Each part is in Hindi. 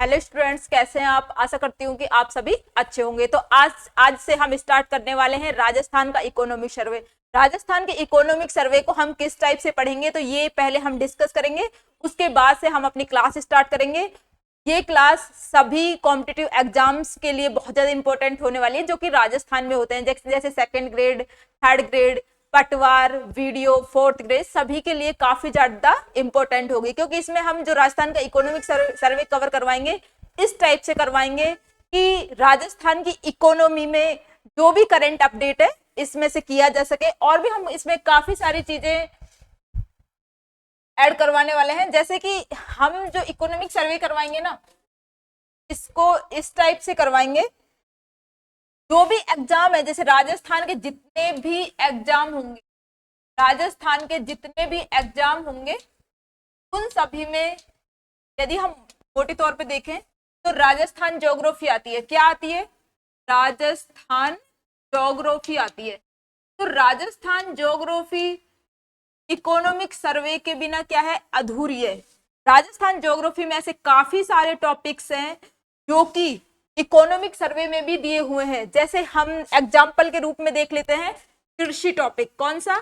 हेलो स्टूडेंट्स, कैसे हैं आप। आशा करती हूँ कि आप सभी अच्छे होंगे। तो आज से हम स्टार्ट करने वाले हैं राजस्थान का इकोनॉमिक सर्वे। राजस्थान के इकोनॉमिक सर्वे को हम किस टाइप से पढ़ेंगे, तो ये पहले हम डिस्कस करेंगे। उसके बाद से हम अपनी क्लास स्टार्ट करेंगे। ये क्लास सभी कॉम्पिटिटिव एग्जाम्स के लिए बहुत ज्यादा इंपॉर्टेंट होने वाली है, जो कि राजस्थान में होते हैं, जैसे सेकंड ग्रेड, थर्ड ग्रेड, पटवार, वीडियो, फोर्थ ग्रेड, सभी के लिए काफी ज्यादा इंपॉर्टेंट होगी, क्योंकि इसमें हम जो राजस्थान का इकोनॉमिक सर्वे कवर करवाएंगे इस टाइप से करवाएंगे कि राजस्थान की इकोनॉमी में जो भी करंट अपडेट है इसमें से किया जा सके। और भी हम इसमें काफी सारी चीजें ऐड करवाने वाले हैं, जैसे कि हम जो इकोनॉमिक सर्वे करवाएंगे ना, इसको इस टाइप से करवाएंगे। जो भी एग्जाम है, जैसे राजस्थान के जितने भी एग्जाम होंगे, राजस्थान के जितने भी एग्जाम होंगे उन सभी में यदि हम मोटे तौर पे देखें तो राजस्थान ज्योग्राफी आती है। क्या आती है? राजस्थान ज्योग्राफी आती है। तो राजस्थान ज्योग्राफी इकोनॉमिक सर्वे के बिना क्या है? अधूरी है। राजस्थान ज्योग्राफी में ऐसे काफी सारे टॉपिक्स हैं जो कि इकोनॉमिक सर्वे में भी दिए हुए हैं। जैसे हम एग्जाम्पल के रूप में देख लेते हैं कृषि टॉपिक। कौन सा?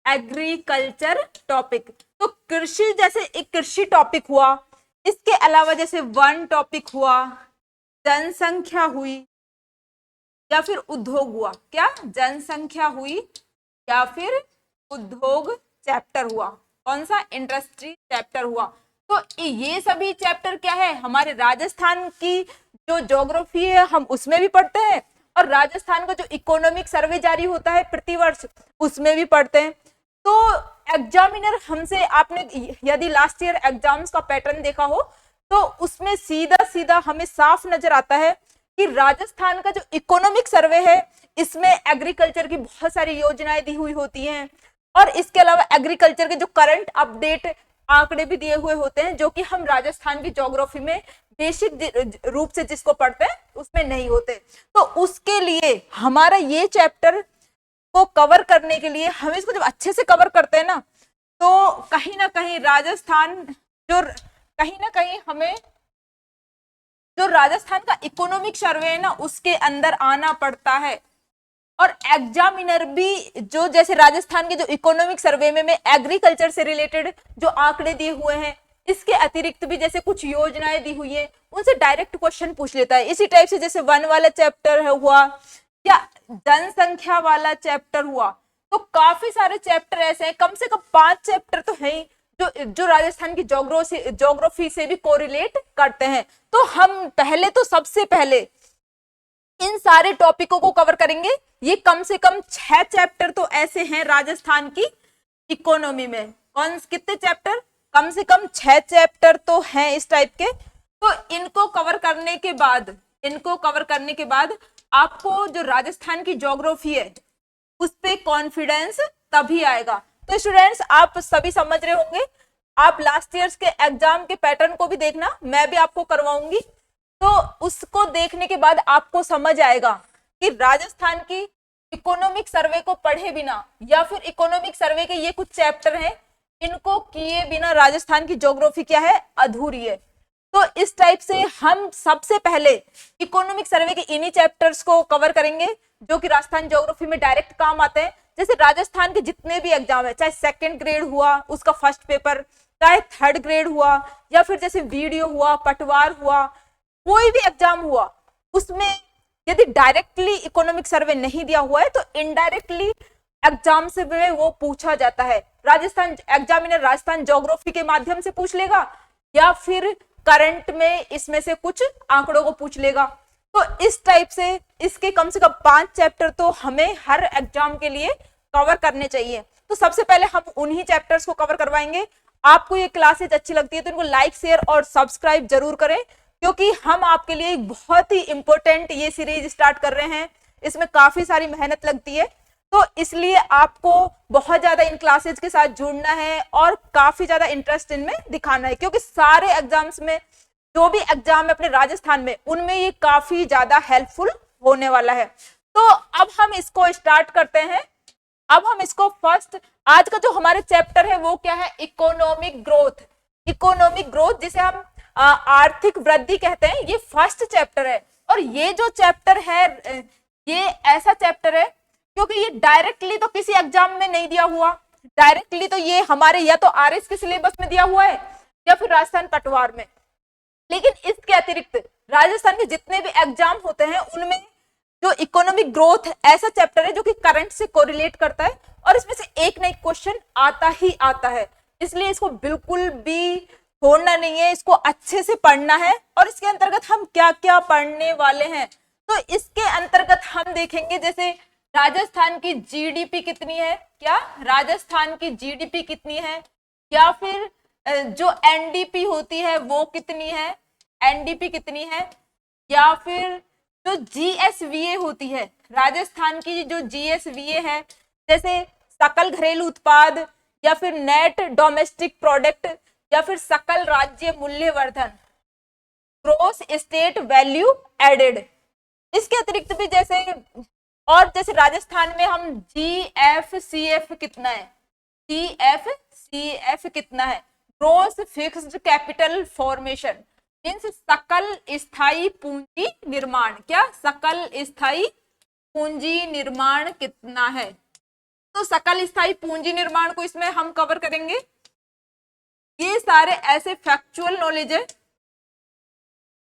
Agriculture topic. तो कृषि जैसे एक कृषि टॉपिक हुआ, इसके अलावा जैसे वन टॉपिक हुआ, जनसंख्या हुई, या फिर उद्योग हुआ। क्या? जनसंख्या हुई या फिर उद्योग चैप्टर हुआ। कौन सा? इंडस्ट्री चैप्टर हुआ। तो ये सभी चैप्टर क्या है? हमारे राजस्थान की जो ज्योग्राफी है हम उसमें भी पढ़ते हैं, और राजस्थान का जो इकोनॉमिक सर्वे जारी होता है प्रतिवर्ष उसमें भी पढ़ते हैं। तो एग्जामिनर हमसे, आपने यदि लास्ट ईयर एग्जाम्स का पैटर्न देखा हो तो उसमें सीधा सीधा हमें साफ नजर आता है कि राजस्थान का जो इकोनॉमिक सर्वे है इसमें एग्रीकल्चर की बहुत सारी योजनाएं दी हुई होती हैं, और इसके अलावा एग्रीकल्चर के जो करंट अपडेट आंकड़े भी दिए हुए होते हैं, जो कि हम राजस्थान की ज्योग्राफी में बेसिक रूप से जिसको पढ़ते हैं उसमें नहीं होते। तो उसके लिए हमारा ये चैप्टर को कवर करने के लिए हम इसको जब अच्छे से कवर करते हैं ना, तो कहीं ना कहीं राजस्थान जो कहीं ना कहीं हमें जो राजस्थान का इकोनॉमिक सर्वे है ना उसके अंदर आना पड़ता है। और एग्जामिनर भी जो जैसे राजस्थान के जो इकोनॉमिक सर्वे में एग्रीकल्चर से रिलेटेड जो आंकड़े दिए हुए हैं, इसके अतिरिक्त भी जैसे कुछ योजनाएं दी हुई है उनसे डायरेक्ट क्वेश्चन पूछ लेता है। इसी टाइप से जैसे वन वाला चैप्टर हुआ या जनसंख्या वाला चैप्टर हुआ, तो काफी सारे चैप्टर ऐसे हैं, कम से कम 5 चैप्टर तो है जो राजस्थान की ज्योग्राफी से भी कोरिलेट करते हैं। तो हम सबसे पहले इन सारे टॉपिकों को कवर करेंगे। ये कम से कम 6 चैप्टर तो ऐसे हैं राजस्थान की इकोनॉमी में। कितने चैप्टर? कम से कम 6 चैप्टर तो हैं इस टाइप के। तो इनको कवर करने के बाद आपको जो राजस्थान की ज्योग्राफी है उस पे कॉन्फिडेंस तभी आएगा। तो स्टूडेंट्स, आप सभी समझ रहे होंगे। आप लास्ट ईयर्स के एग्जाम के पैटर्न को भी देखना, मैं भी आपको करवाऊंगी। तो उसको देखने के बाद आपको समझ आएगा कि राजस्थान की इकोनॉमिक सर्वे को पढ़े बिना या फिर इकोनॉमिक सर्वे के ये कुछ चैप्टर हैं, इनको किए बिना राजस्थान की ज्योग्राफी क्या है? अधूरी है। तो इस टाइप से हम सबसे पहले इकोनॉमिक सर्वे के इन्हीं चैप्टर्स को कवर करेंगे जो कि राजस्थान ज्योग्राफी में डायरेक्ट काम आते हैं। जैसे राजस्थान के जितने भी एग्जाम है, चाहे सेकंड ग्रेड हुआ उसका फर्स्ट पेपर, चाहे थर्ड ग्रेड हुआ, या फिर जैसे वीडियो हुआ, पटवार हुआ, कोई भी एग्जाम हुआ, उसमें यदि डायरेक्टली इकोनॉमिक सर्वे नहीं दिया हुआ है तो इनडायरेक्टली एग्जाम से वो पूछा जाता है। राजस्थान एग्जामिनर राजस्थान ज्योग्राफी के माध्यम से पूछ लेगा या फिर करंट में इसमें से कुछ आंकड़ों को पूछ लेगा। तो इस टाइप से इसके कम से कम 5 चैप्टर तो हमें हर एग्जाम के लिए कवर करने चाहिए। तो सबसे पहले हम उन्हीं चैप्टर्स को कवर करवाएंगे। आपको ये क्लासेज अच्छी लगती है तो इनको लाइक, शेयर और सब्सक्राइब जरूर करें, क्योंकि हम आपके लिए एक बहुत ही इंपॉर्टेंट ये सीरीज स्टार्ट कर रहे हैं। इसमें काफी सारी मेहनत लगती है, तो इसलिए आपको बहुत ज्यादा इन क्लासेज के साथ जुड़ना है और काफी ज्यादा इंटरेस्ट इनमें दिखाना है, क्योंकि सारे एग्जाम्स में, जो भी एग्जाम है अपने राजस्थान में, उनमें ये काफी ज्यादा हेल्पफुल होने वाला है। तो अब हम इसको स्टार्ट करते हैं। अब हम इसको फर्स्ट, आज का जो हमारे चैप्टर है वो क्या है? Economic growth. इकोनॉमिक ग्रोथ जिसे हम आर्थिक वृद्धि कहते हैं, ये फर्स्ट चैप्टर है। और ये जो चैप्टर है ये ऐसा चैप्टर है क्योंकि ये डायरेक्टली तो किसी एग्जाम में नहीं दिया हुआ, डायरेक्टली तो ये हमारे या तो आरएस के सिलेबस में दिया हुआ है या फिर राजस्थान पटवार में, लेकिन इसके अतिरिक्त राजस्थान के जितने भी एग्जाम होते हैं उनमें जो इकोनॉमिक ग्रोथ ऐसा चैप्टर है जो कि करंट से कोरिलेट करता है और इसमें से एक ना एक क्वेश्चन आता ही आता है, इसलिए इसको बिल्कुल भी छोड़ना नहीं है, इसको अच्छे से पढ़ना है। और इसके अंतर्गत हम क्या क्या पढ़ने वाले हैं, तो इसके अंतर्गत हम देखेंगे जैसे राजस्थान की जीडीपी कितनी है, क्या राजस्थान की जीडीपी कितनी है, या फिर जो एनडीपी होती है वो कितनी है, एनडीपी कितनी है, या फिर जो जीएसवीए होती है राजस्थान की जो जीएसवीए है, जैसे सकल घरेलू उत्पाद या फिर नेट डोमेस्टिक प्रोडक्ट या फिर सकल राज्य मूल्यवर्धन, ग्रोस स्टेट वैल्यू एडेड। इसके अतिरिक्त भी जैसे और जैसे राजस्थान में हम जीएफसीएफ कितना है, जीएफसीएफ कितना है, gross fixed capital formation means सकल स्थायी पूंजी निर्माण, क्या सकल स्थायी पूंजी निर्माण कितना है। तो सकल स्थायी पूंजी निर्माण को इसमें हम कवर करेंगे। ये सारे ऐसे फैक्चुअल नॉलेज है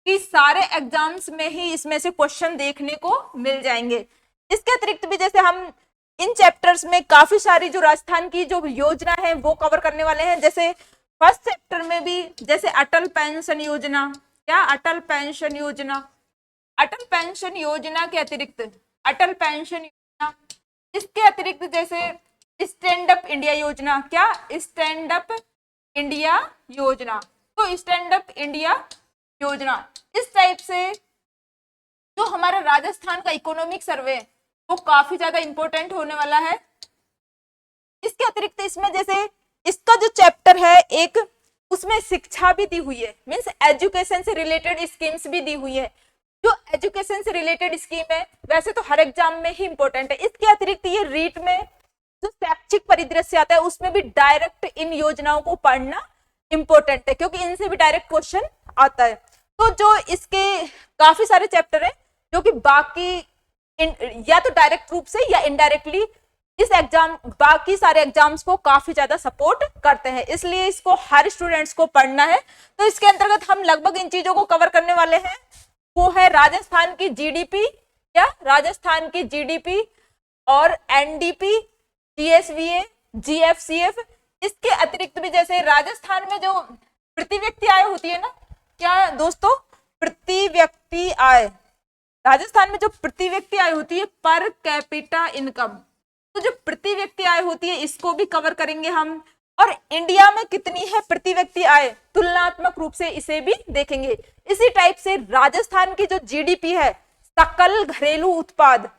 कि सारे एग्जाम्स में ही इसमें से क्वेश्चन देखने को मिल जाएंगे। इसके अतिरिक्त भी जैसे हम इन चैप्टर्स में काफी सारी जो राजस्थान की जो योजना है वो कवर करने वाले हैं। जैसे फर्स्ट चैप्टर में भी जैसे अटल पेंशन योजना, क्या अटल पेंशन योजना, अटल पेंशन योजना के अतिरिक्त अटल पेंशन योजना, इसके अतिरिक्त जैसे स्टैंड अप इंडिया योजना, क्या स्टैंड अप इंडिया योजना, तो स्टैंड अप इंडिया योजना, इस टाइप से जो हमारा राजस्थान का इकोनॉमिक सर्वे वो काफी ज्यादा इंपॉर्टेंट होने वाला है। इसके अतिरिक्त इसमें जैसे इसका जो चैप्टर है एक, उसमें शिक्षा भी दी हुई है, मीन्स एजुकेशन से रिलेटेड स्कीम्स भी दी हुई है। जो एजुकेशन से रिलेटेड स्कीम है वैसे तो हर एग्जाम में ही इंपॉर्टेंट है, इसके अतिरिक्त ये रीट में जो शैक्षिक परिदृश्य आता है उसमें भी डायरेक्ट इन योजनाओं को पढ़ना इंपॉर्टेंट है क्योंकि इनसे भी डायरेक्ट क्वेश्चन आता है। तो जो इसके काफी सारे चैप्टर है जो कि बाकी या तो डायरेक्ट रूप से या इनडायरेक्टली इस एग्जाम बाकी सारे एग्जाम्स को काफी ज्यादा सपोर्ट करते हैं, इसलिए इसको हर स्टूडेंट्स को पढ़ना है। तो इसके अंतर्गत हम लगभग इन चीजों को कवर करने वाले हैं। वो है राजस्थान की जीडीपी, या राजस्थान की जीडीपी और एनडीपी, जीएसवीए, जीएफसीएफ। इसके अतिरिक्त भी जैसे राजस्थान में जो प्रति व्यक्ति आय होती है ना, क्या दोस्तों, प्रति व्यक्ति आय, राजस्थान में जो प्रति व्यक्ति आय होती है पर कैपिटा इनकम, तो जो प्रति व्यक्ति आय होती है इसको भी कवर करेंगे हम। और इंडिया में कितनी है प्रति व्यक्ति आय, तुलनात्मक रूप से इसे भी देखेंगे। इसी टाइप से राजस्थान की जो जीडीपी है, सकल घरेलू उत्पाद,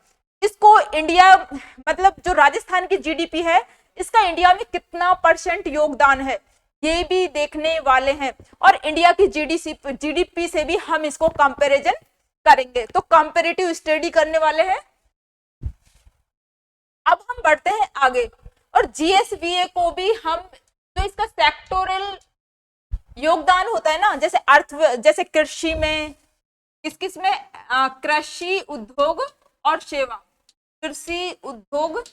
इसको इंडिया मतलब जो राजस्थान की जीडीपी है इसका इंडिया में कितना % योगदान है ये भी देखने वाले हैं। और इंडिया की जीडीपी से भी हम इसको कंपैरिजन करेंगे, तो कंपैरेटिव स्टडी करने वाले हैं। अब हम बढ़ते हैं आगे, और जीएसवीए को भी हम जो इसका सेक्टोरल योगदान होता है ना, जैसे जैसे कृषि में किस में कृषि उद्योग और सेवा, कृषि उद्योग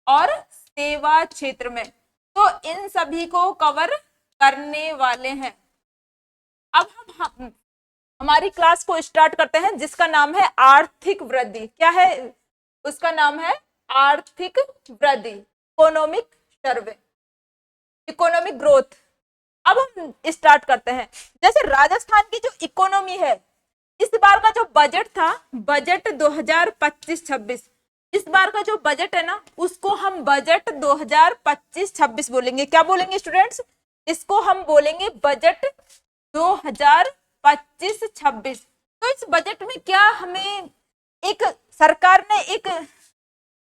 और सेवा क्षेत्र में, तो इन सभी को कवर करने वाले हैं। अब हम हमारी क्लास को स्टार्ट करते हैं जिसका नाम है आर्थिक वृद्धि। क्या है उसका नाम है? आर्थिक वृद्धि, इकोनॉमिक सर्वे, इकोनॉमिक ग्रोथ। अब हम स्टार्ट करते हैं। जैसे राजस्थान की जो इकोनॉमी है, इस बार का जो बजट था, बजट 2025-26, इस बार का जो बजट है ना उसको हम बजट 2025-26 बोलेंगे। क्या बोलेंगे स्टूडेंट्स? इसको हम बोलेंगे बजट 2025-26। तो इस बजट में क्या हमें एक सरकार ने एक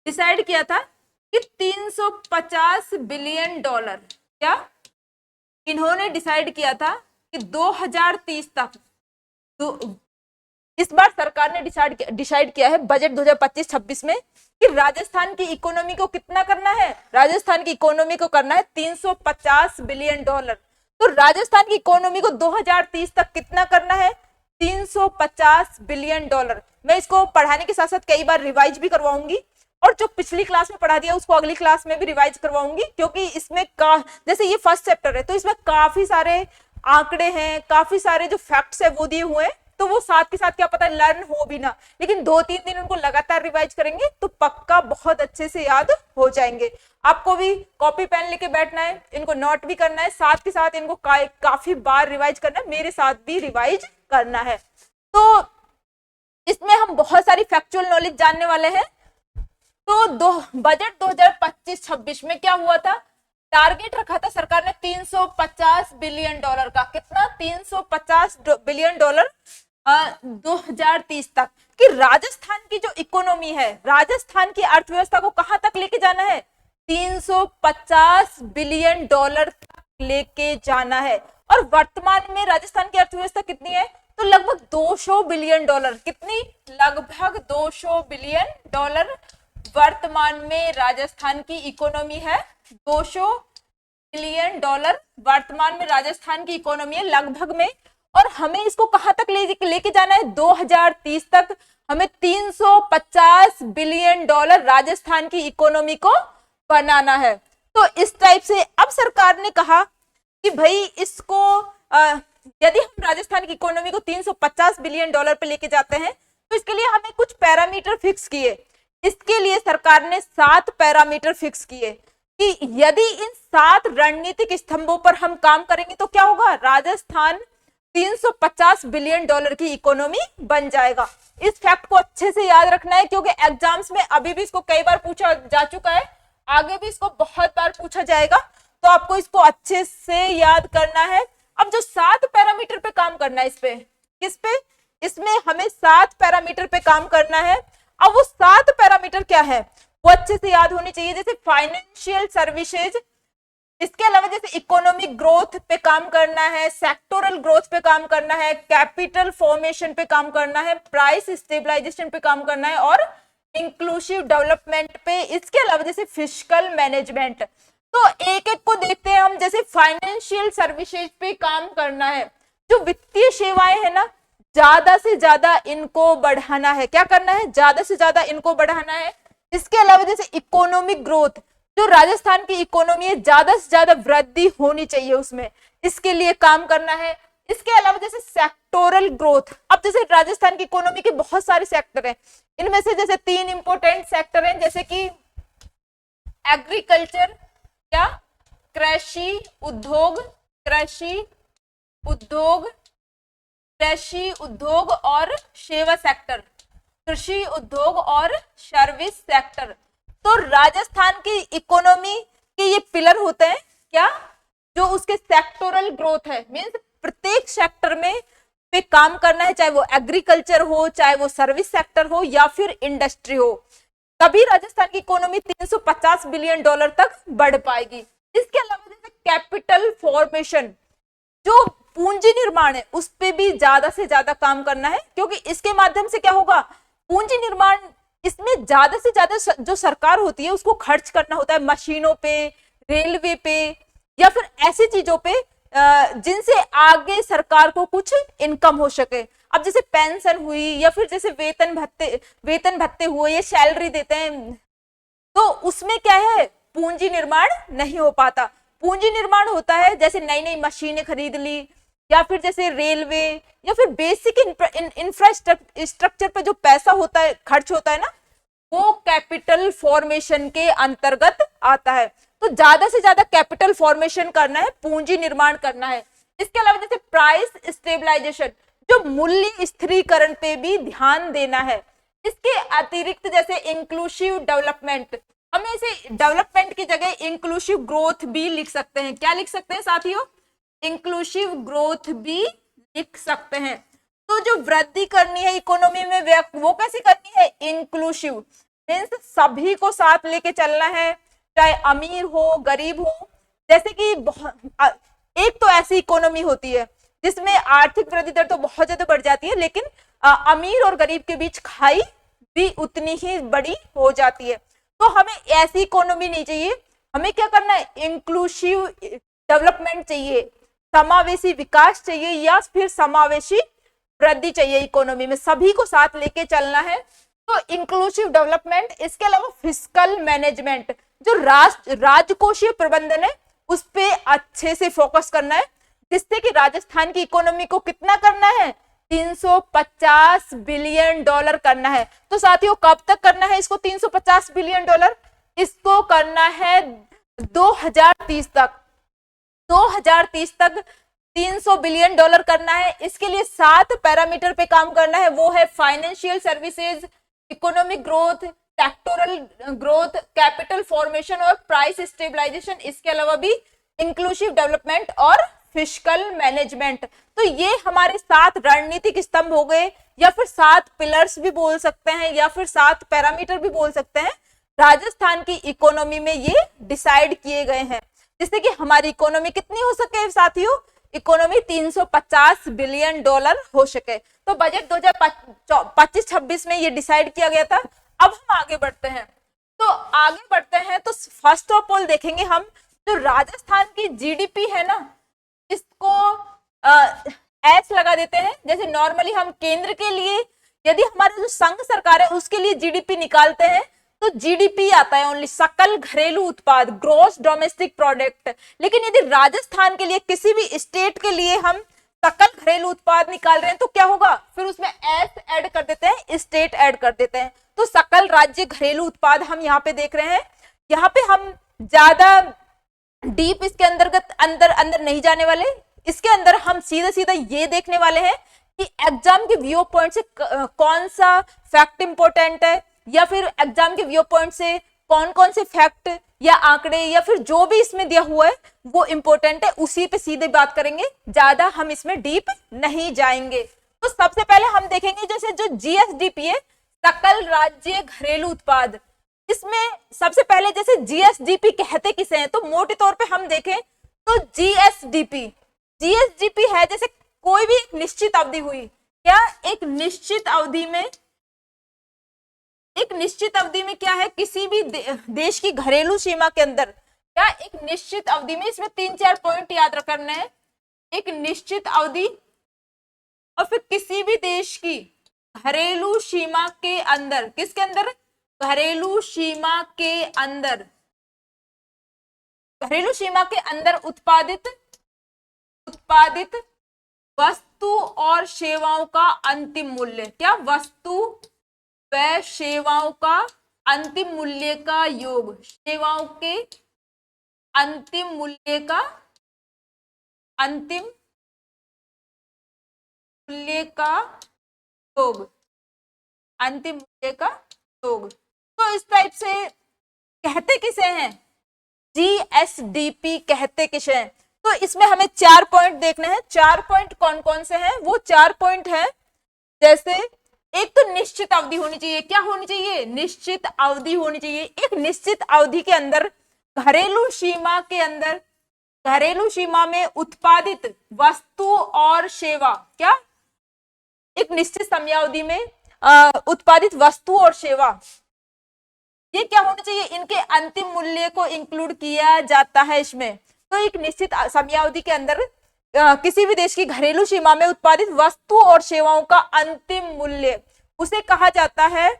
डिसाइड किया था कि 350 बिलियन डॉलर, क्या इन्होंने डिसाइड किया था कि 2030 तक, तो इस बार सरकार ने डिसाइड किया है बजट 2025-26 में कि राजस्थान की इकोनॉमी को कितना करना है, राजस्थान की इकोनॉमी को करना है 350 बिलियन डॉलर। तो राजस्थान की इकोनॉमी को 2030 तक कितना करना है, 350 बिलियन डॉलर। मैं इसको पढ़ाने के साथ साथ कई बार रिवाइज भी करवाऊंगी, और जो पिछली क्लास में पढ़ा दिया उसको अगली क्लास में भी रिवाइज करवाऊंगी, क्योंकि इसमें जैसे ये फर्स्ट चैप्टर है तो इसमें काफी सारे आंकड़े हैं, काफी सारे जो फैक्ट्स है वो दिए हुए हैं, तो वो साथ के साथ क्या पता लर्न हो भी ना, लेकिन 2-3 दिन उनको लगातार रिवाइज करेंगे तो पक्का बहुत अच्छे से याद हो जाएंगे। आपको भी कॉपी पेन लेके बैठना है, इनको नोट भी करना है, साथ के साथ इनको काफी बार रिवाइज करना है, मेरे साथ भी रिवाइज करना है। तो इसमें हम बहुत सारी फैक्चुअल नॉलेज जानने वाले हैं। तो बजट 2025-26 में क्या हुआ था, टारगेट रखा था सरकार ने 350 बिलियन डॉलर का, कितना, 350 बिलियन डॉलर 2030 तक, कि राजस्थान की जो इकोनॉमी है, राजस्थान की अर्थव्यवस्था को कहां तक लेके जाना है, 350 बिलियन डॉलर तक लेके जाना है। और वर्तमान में राजस्थान की अर्थव्यवस्था कितनी है, तो लगभग 200 बिलियन डॉलर, कितनी, लगभग 200 बिलियन डॉलर वर्तमान में राजस्थान की इकोनॉमी है। 200 बिलियन डॉलर वर्तमान में राजस्थान की इकोनॉमी है लगभग में, और हमें इसको कहां तक लेके जाना है, 2030 तक हमें 350 बिलियन डॉलर राजस्थान की इकोनॉमी को बनाना है। तो इस टाइप से अब सरकार ने कहा कि भाई इसको यदि हम राजस्थान की इकोनॉमी को 350 बिलियन डॉलर पे लेके जाते हैं तो इसके लिए हमें कुछ पैरामीटर फिक्स किए। इसके लिए सरकार ने 7 पैरामीटर फिक्स किए कि यदि इन 7 रणनीतिक स्तंभों पर हम काम करेंगे तो क्या होगा, राजस्थान 350 बिलियन डॉलर की इकोनॉमी बन जाएगा। इस फैक्ट को अच्छे से याद रखना है, क्योंकि एग्जाम्स में अभी भी इसको कई बार पूछा जा चुका है, आगे भी इसको बहुत बार पूछा जाएगा, तो आपको इसको अच्छे से याद करना है। अब जो 7 पैरामीटर पे काम करना है, इस पे, किस पे, इसमें हमें 7 पैरामीटर पे काम करना है। अब वो 7 पैरामीटर क्या है वो अच्छे से याद होने चाहिए, जैसे फाइनेंशियल सर्विसेज, इसके अलावा जैसे इकोनॉमिक ग्रोथ पे काम करना है, सेक्टोरल ग्रोथ पे काम करना है, कैपिटल फॉर्मेशन पे काम करना है, प्राइस स्टेबलाइजेशन पे काम करना है, और इंक्लूसिव डेवलपमेंट पे, इसके अलावा जैसे फिस्कल मैनेजमेंट। तो एक एक को देखते हैं हम। जैसे फाइनेंशियल सर्विसेज पे काम करना है, जो वित्तीय सेवाएं है ना, ज्यादा से ज्यादा इनको बढ़ाना है। क्या करना है, ज्यादा से ज्यादा इनको बढ़ाना है। इसके अलावा जैसे इकोनॉमिक ग्रोथ, जो राजस्थान की इकोनॉमी है ज्यादा से ज्यादा वृद्धि होनी चाहिए उसमें, इसके लिए काम करना है। इसके अलावा जैसे सेक्टोरल ग्रोथ, अब जैसे राजस्थान की इकोनॉमी के बहुत सारे सेक्टर हैं, इनमें से जैसे 3 इंपोर्टेंट सेक्टर हैं, जैसे कि एग्रीकल्चर, क्या, कृषि उद्योग, कृषि उद्योग, कृषि उद्योग और सेवा सेक्टर, कृषि उद्योग और सर्विस सेक्टर। तो राजस्थान की इकोनॉमी के ये पिलर होते हैं, क्या, जो उसके सेक्टोरल ग्रोथ है, मींस प्रत्येक सेक्टर में पे काम करना है, चाहे वो एग्रीकल्चर हो, चाहे वो सर्विस सेक्टर हो, या फिर इंडस्ट्री हो, तभी राजस्थान की इकोनॉमी 350 बिलियन डॉलर तक बढ़ पाएगी। इसके अलावा जैसे कैपिटल फॉर्मेशन, जो पूंजी निर्माण है, उस पे भी ज्यादा से ज्यादा काम करना है, क्योंकि इसके माध्यम से क्या होगा, पूंजी निर्माण, इसमें ज्यादा से ज्यादा जो सरकार होती है उसको खर्च करना होता है मशीनों पे, रेलवे पे, या फिर ऐसी चीजों पे जिनसे आगे सरकार को कुछ इनकम हो सके। अब जैसे पेंशन हुई, या फिर जैसे वेतन भत्ते हुए, ये सैलरी देते हैं, तो उसमें क्या है, पूंजी निर्माण नहीं हो पाता। पूंजी निर्माण होता है जैसे नई नई मशीनें खरीद ली, या फिर जैसे रेलवे, या फिर बेसिक इंफ्रास्ट्रक्चर पे जो पैसा होता है, खर्च होता है ना, वो कैपिटल फॉर्मेशन के अंतर्गत आता है। तो ज्यादा से ज्यादा कैपिटल फॉर्मेशन करना है, पूंजी निर्माण करना है। इसके अलावा जैसे प्राइस स्टेबलाइजेशन, जो मूल्य स्थिरीकरण पे भी ध्यान देना है। इसके अतिरिक्त जैसे इंक्लूसिव डेवलपमेंट, हम इसे डेवलपमेंट की जगह इंक्लूसिव ग्रोथ भी लिख सकते हैं। क्या लिख सकते हैं साथियों, इंक्लूसिव ग्रोथ भी लिख सकते हैं। तो जो वृद्धि करनी है इकोनॉमी में, वो कैसे करनी है, इंक्लूसिव, मींस सभी को साथ लेके चलना है, चाहे अमीर हो गरीब हो। जैसे कि एक तो ऐसी इकोनॉमी होती है जिसमें आर्थिक वृद्धि दर तो बहुत ज्यादा बढ़ जाती है, लेकिन अमीर और गरीब के बीच खाई भी उतनी ही बड़ी हो जाती है। तो हमें ऐसी इकोनॉमी नहीं चाहिए, हमें क्या करना है, इंक्लूसिव डेवलपमेंट चाहिए। समावेशी विकास चाहिए या फिर समावेशी वृद्धि चाहिए, इकोनॉमी में सभी को साथ लेके चलना है। तो इंक्लूसिव डेवलपमेंट, इसके अलावा फिस्कल मैनेजमेंट, जो राजकोषीय प्रबंधन है उस पे अच्छे से फोकस करना है, जिससे कि राजस्थान की इकोनॉमी को कितना करना है, 350 बिलियन डॉलर करना है। तो साथियों कब तक करना है इसको 350 बिलियन डॉलर? इसको करना है 2030 तक। 2030 तक 300 बिलियन डॉलर करना है। इसके लिए 7 पैरामीटर पे काम करना है, वो है financial services, economic growth, sectoral growth, capital formation और प्राइस स्टेबलाइजेशन। इसके अलावा भी इंक्लूसिव डेवलपमेंट और फिस्कल मैनेजमेंट। तो ये हमारे 7 रणनीतिक स्तंभ हो गए, या फिर 7 पिलर्स भी बोल सकते हैं, या फिर 7 पैरामीटर भी बोल सकते हैं। राजस्थान की इकोनॉमी में ये डिसाइड किए गए हैं, जिससे कि हमारी इकोनॉमी कितनी हो सके साथियों, इकोनॉमी 350 बिलियन डॉलर हो सके। तो बजट 2025-26 में ये डिसाइड किया गया था। अब हम आगे बढ़ते हैं, तो फर्स्ट ऑफ ऑल देखेंगे हम जो राजस्थान की जीडीपी है ना, इसको एस लगा देते हैं। जैसे नॉर्मली हम केंद्र के लिए, यदि हमारे जो संघ सरकार है उसके लिए जीडीपी निकालते हैं तो जीडीपी आता है ओनली, सकल घरेलू उत्पाद, ग्रॉस डोमेस्टिक प्रोडक्ट। लेकिन यदि राजस्थान के लिए, किसी भी स्टेट के लिए हम सकल घरेलू उत्पाद निकाल रहे हैं तो क्या होगा, फिर उसमें एस ऐड कर देते हैं, स्टेट ऐड कर देते हैं। तो सकल राज्य घरेलू उत्पाद हम यहाँ पे देख रहे हैं। यहाँ पे हम ज्यादा डीप इसके अंदर नहीं जाने वाले। इसके अंदर हम सीधा ये देखने वाले हैं कि एग्जाम के व्यू पॉइंट से कौन सा फैक्ट इंपॉर्टेंट है, या फिर एग्जाम के व्यू पॉइंट से कौन कौन से फैक्ट या आंकड़े या फिर जो भी इसमें दिया हुआ है वो इंपॉर्टेंट है, उसी पे सीधे बात करेंगे, ज्यादा हम इसमें डीप नहीं जाएंगे। तो सबसे पहले हम देखेंगे जैसे जो जीएसडीपी है, सकल राज्य घरेलू उत्पाद। इसमें सबसे पहले जैसे जीएसडीपी कहते किसे हैं, तो मोटे तौर पे हम देखें तो जीएसडीपी है जैसे कोई भी एक निश्चित अवधि हुई, क्या एक निश्चित अवधि में क्या है, किसी भी देश की घरेलू सीमा के अंदर क्या एक निश्चित अवधि में, इसमें 3-4 पॉइंट याद रखना है, एक निश्चित अवधि और फिर किसी भी देश की घरेलू सीमा के अंदर, किसके अंदर, घरेलू सीमा के अंदर उत्पादित वस्तु और सेवाओं का अंतिम मूल्य, क्या, वस्तु व सेवाओं का अंतिम मूल्य का योग, सेवाओं के अंतिम मूल्य का योग, अंतिम मूल्य का योग। तो इस टाइप से कहते किसे हैं, जीएसडीपी कहते किसे हैं। तो इसमें हमें 4 पॉइंट देखने हैं। 4 पॉइंट कौन कौन से हैं, वो 4 पॉइंट हैं, जैसे एक तो निश्चित अवधि होनी चाहिए, क्या होनी चाहिए, निश्चित अवधि होनी चाहिए। एक निश्चित अवधि के अंदर घरेलू सीमा में उत्पादित वस्तु और सेवा, क्या, एक निश्चित समयावधि में उत्पादित वस्तु और सेवा, ये क्या होना चाहिए, इनके अंतिम मूल्य को इंक्लूड किया जाता है इसमें। तो एक निश्चित समयावधि के अंदर किसी भी देश की घरेलू सीमा में उत्पादित वस्तु और सेवाओं का अंतिम मूल्य, उसे कहा जाता है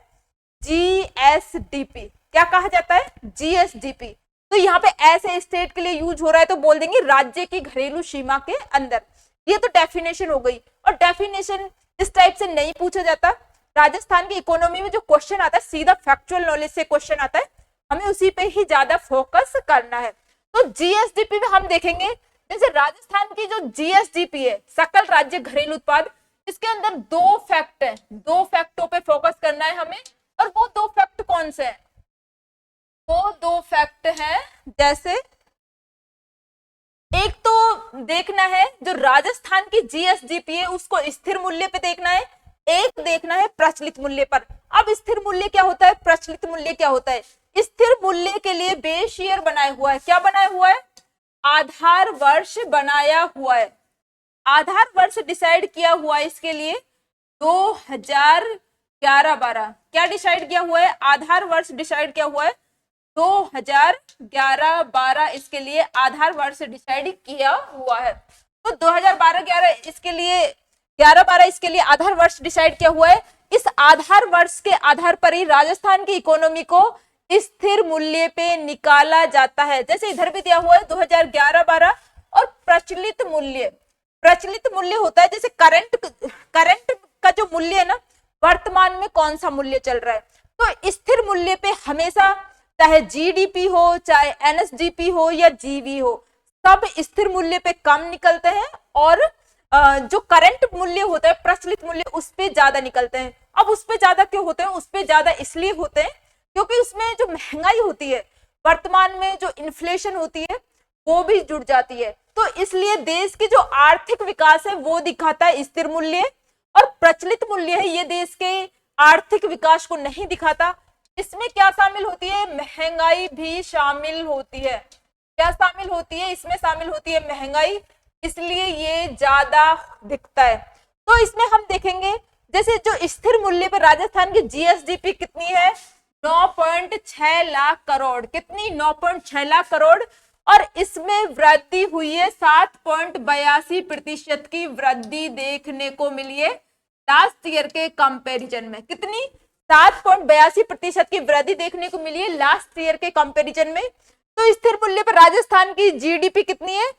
जीएसडीपी। क्या कहा जाता है, जीएसडीपी। तो यहाँ पे ऐसे स्टेट के लिए यूज हो रहा है तो बोल देंगे राज्य की घरेलू सीमा के अंदर। ये तो डेफिनेशन हो गई, और डेफिनेशन इस टाइप से नहीं पूछा जाता। राजस्थान की इकोनॉमी में जो क्वेश्चन आता है सीधा फैक्चुअल नॉलेज से क्वेश्चन आता है, हमें उसी पे ही ज्यादा फोकस करना है। तो जीएसडीपी में हम देखेंगे जैसे राजस्थान की जो जीएसडीपी है, सकल राज्य घरेलू उत्पाद, इसके अंदर 2 फैक्ट है, 2 फैक्टों पे फोकस करना है हमें। और वो 2 फैक्ट कौन से हैं, वो 2 फैक्ट हैं, जैसे एक तो देखना है जो राजस्थान की जीएसडीपी है उसको स्थिर मूल्य पे देखना है, एक देखना है प्रचलित मूल्य पर। अब स्थिर मूल्य क्या होता है, प्रचलित मूल्य क्या होता है। स्थिर मूल्य के लिए बेस ईयर बनाया हुआ है, क्या बनाया हुआ है, आधार वर्ष बनाया हुआ है। आधार वर्ष डिसाइड किया हुआ है इसके लिए 2011-12, क्या डिसाइड किया हुआ है, आधार वर्ष डिसाइड किया हुआ है 2011-12, इसके लिए आधार वर्ष डिसाइड किया हुआ है। तो 2012-11 इसके लिए 11-12 इसके लिए आधार वर्ष डिसाइड किया हुआ है। इस आधार वर्ष के आधार पर ही राजस्थान की इकोनॉमी को स्थिर मूल्य पे निकाला जाता है। जैसे इधर भी दिया हुआ है 2011-12 और प्रचलित मूल्य होता है जैसे करंट का जो मूल्य है ना, वर्तमान में कौन सा मूल्य चल रहा है। तो स्थिर मूल्य पे हमेशा चाहे जीडीपी हो, चाहे एनएसडीपी हो या जीवी हो, सब स्थिर मूल्य पे कम निकलते हैं और जो करंट मूल्य होता है, प्रचलित मूल्य, उस पे ज्यादा निकलते हैं। अब उस पे ज्यादा क्यों होते हैं? उस पे ज्यादा इसलिए होते हैं क्योंकि उसमें जो महंगाई होती है, वर्तमान में जो इन्फ्लेशन होती है, वो भी जुड़ जाती है। तो इसलिए देश की जो आर्थिक विकास है वो दिखाता है स्थिर मूल्य, और प्रचलित मूल्य है ये देश के आर्थिक विकास को नहीं दिखाता। इसमें क्या शामिल होती है? महंगाई भी शामिल होती है। क्या शामिल होती है? इसमें शामिल होती है महंगाई, इसलिए ये ज्यादा दिखता है। तो इसमें हम देखेंगे जैसे जो स्थिर मूल्य पर राजस्थान की जीएसडीपी कितनी है? 9.6 लाख करोड़। कितनी? 9.6 लाख करोड़। और इसमें वृद्धि हुई है 7.82% की वृद्धि देखने को मिली है लास्ट ईयर के कंपैरिजन में। कितनी? 7.82% की वृद्धि देखने को मिली है लास्ट ईयर के कंपैरिजन में। तो स्थिर मूल्य पर राजस्थान की जीडीपी कितनी है?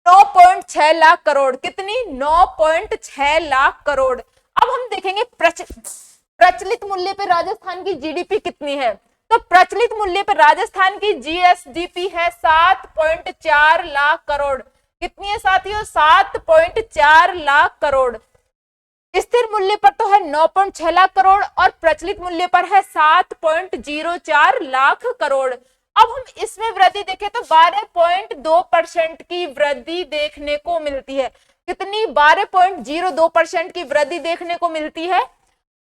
9.6 लाख करोड़। कितनी? 9.6 लाख करोड़। अब हम देखेंगे प्रचलित मूल्य पर राजस्थान की जीडीपी कितनी है। तो प्रचलित मूल्य पर राजस्थान की जीएसडीपी है 7.4 लाख करोड़। कितनी है साथियों? 7.4 लाख करोड़। स्थिर मूल्य पर तो है 9.6 लाख करोड़ और प्रचलित मूल्य पर है 7.04 लाख करोड़। अब हम इसमें वृद्धि देखें तो 12.2% की वृद्धि देखने को मिलती है। कितनी? 12.02% की वृद्धि देखने को मिलती है।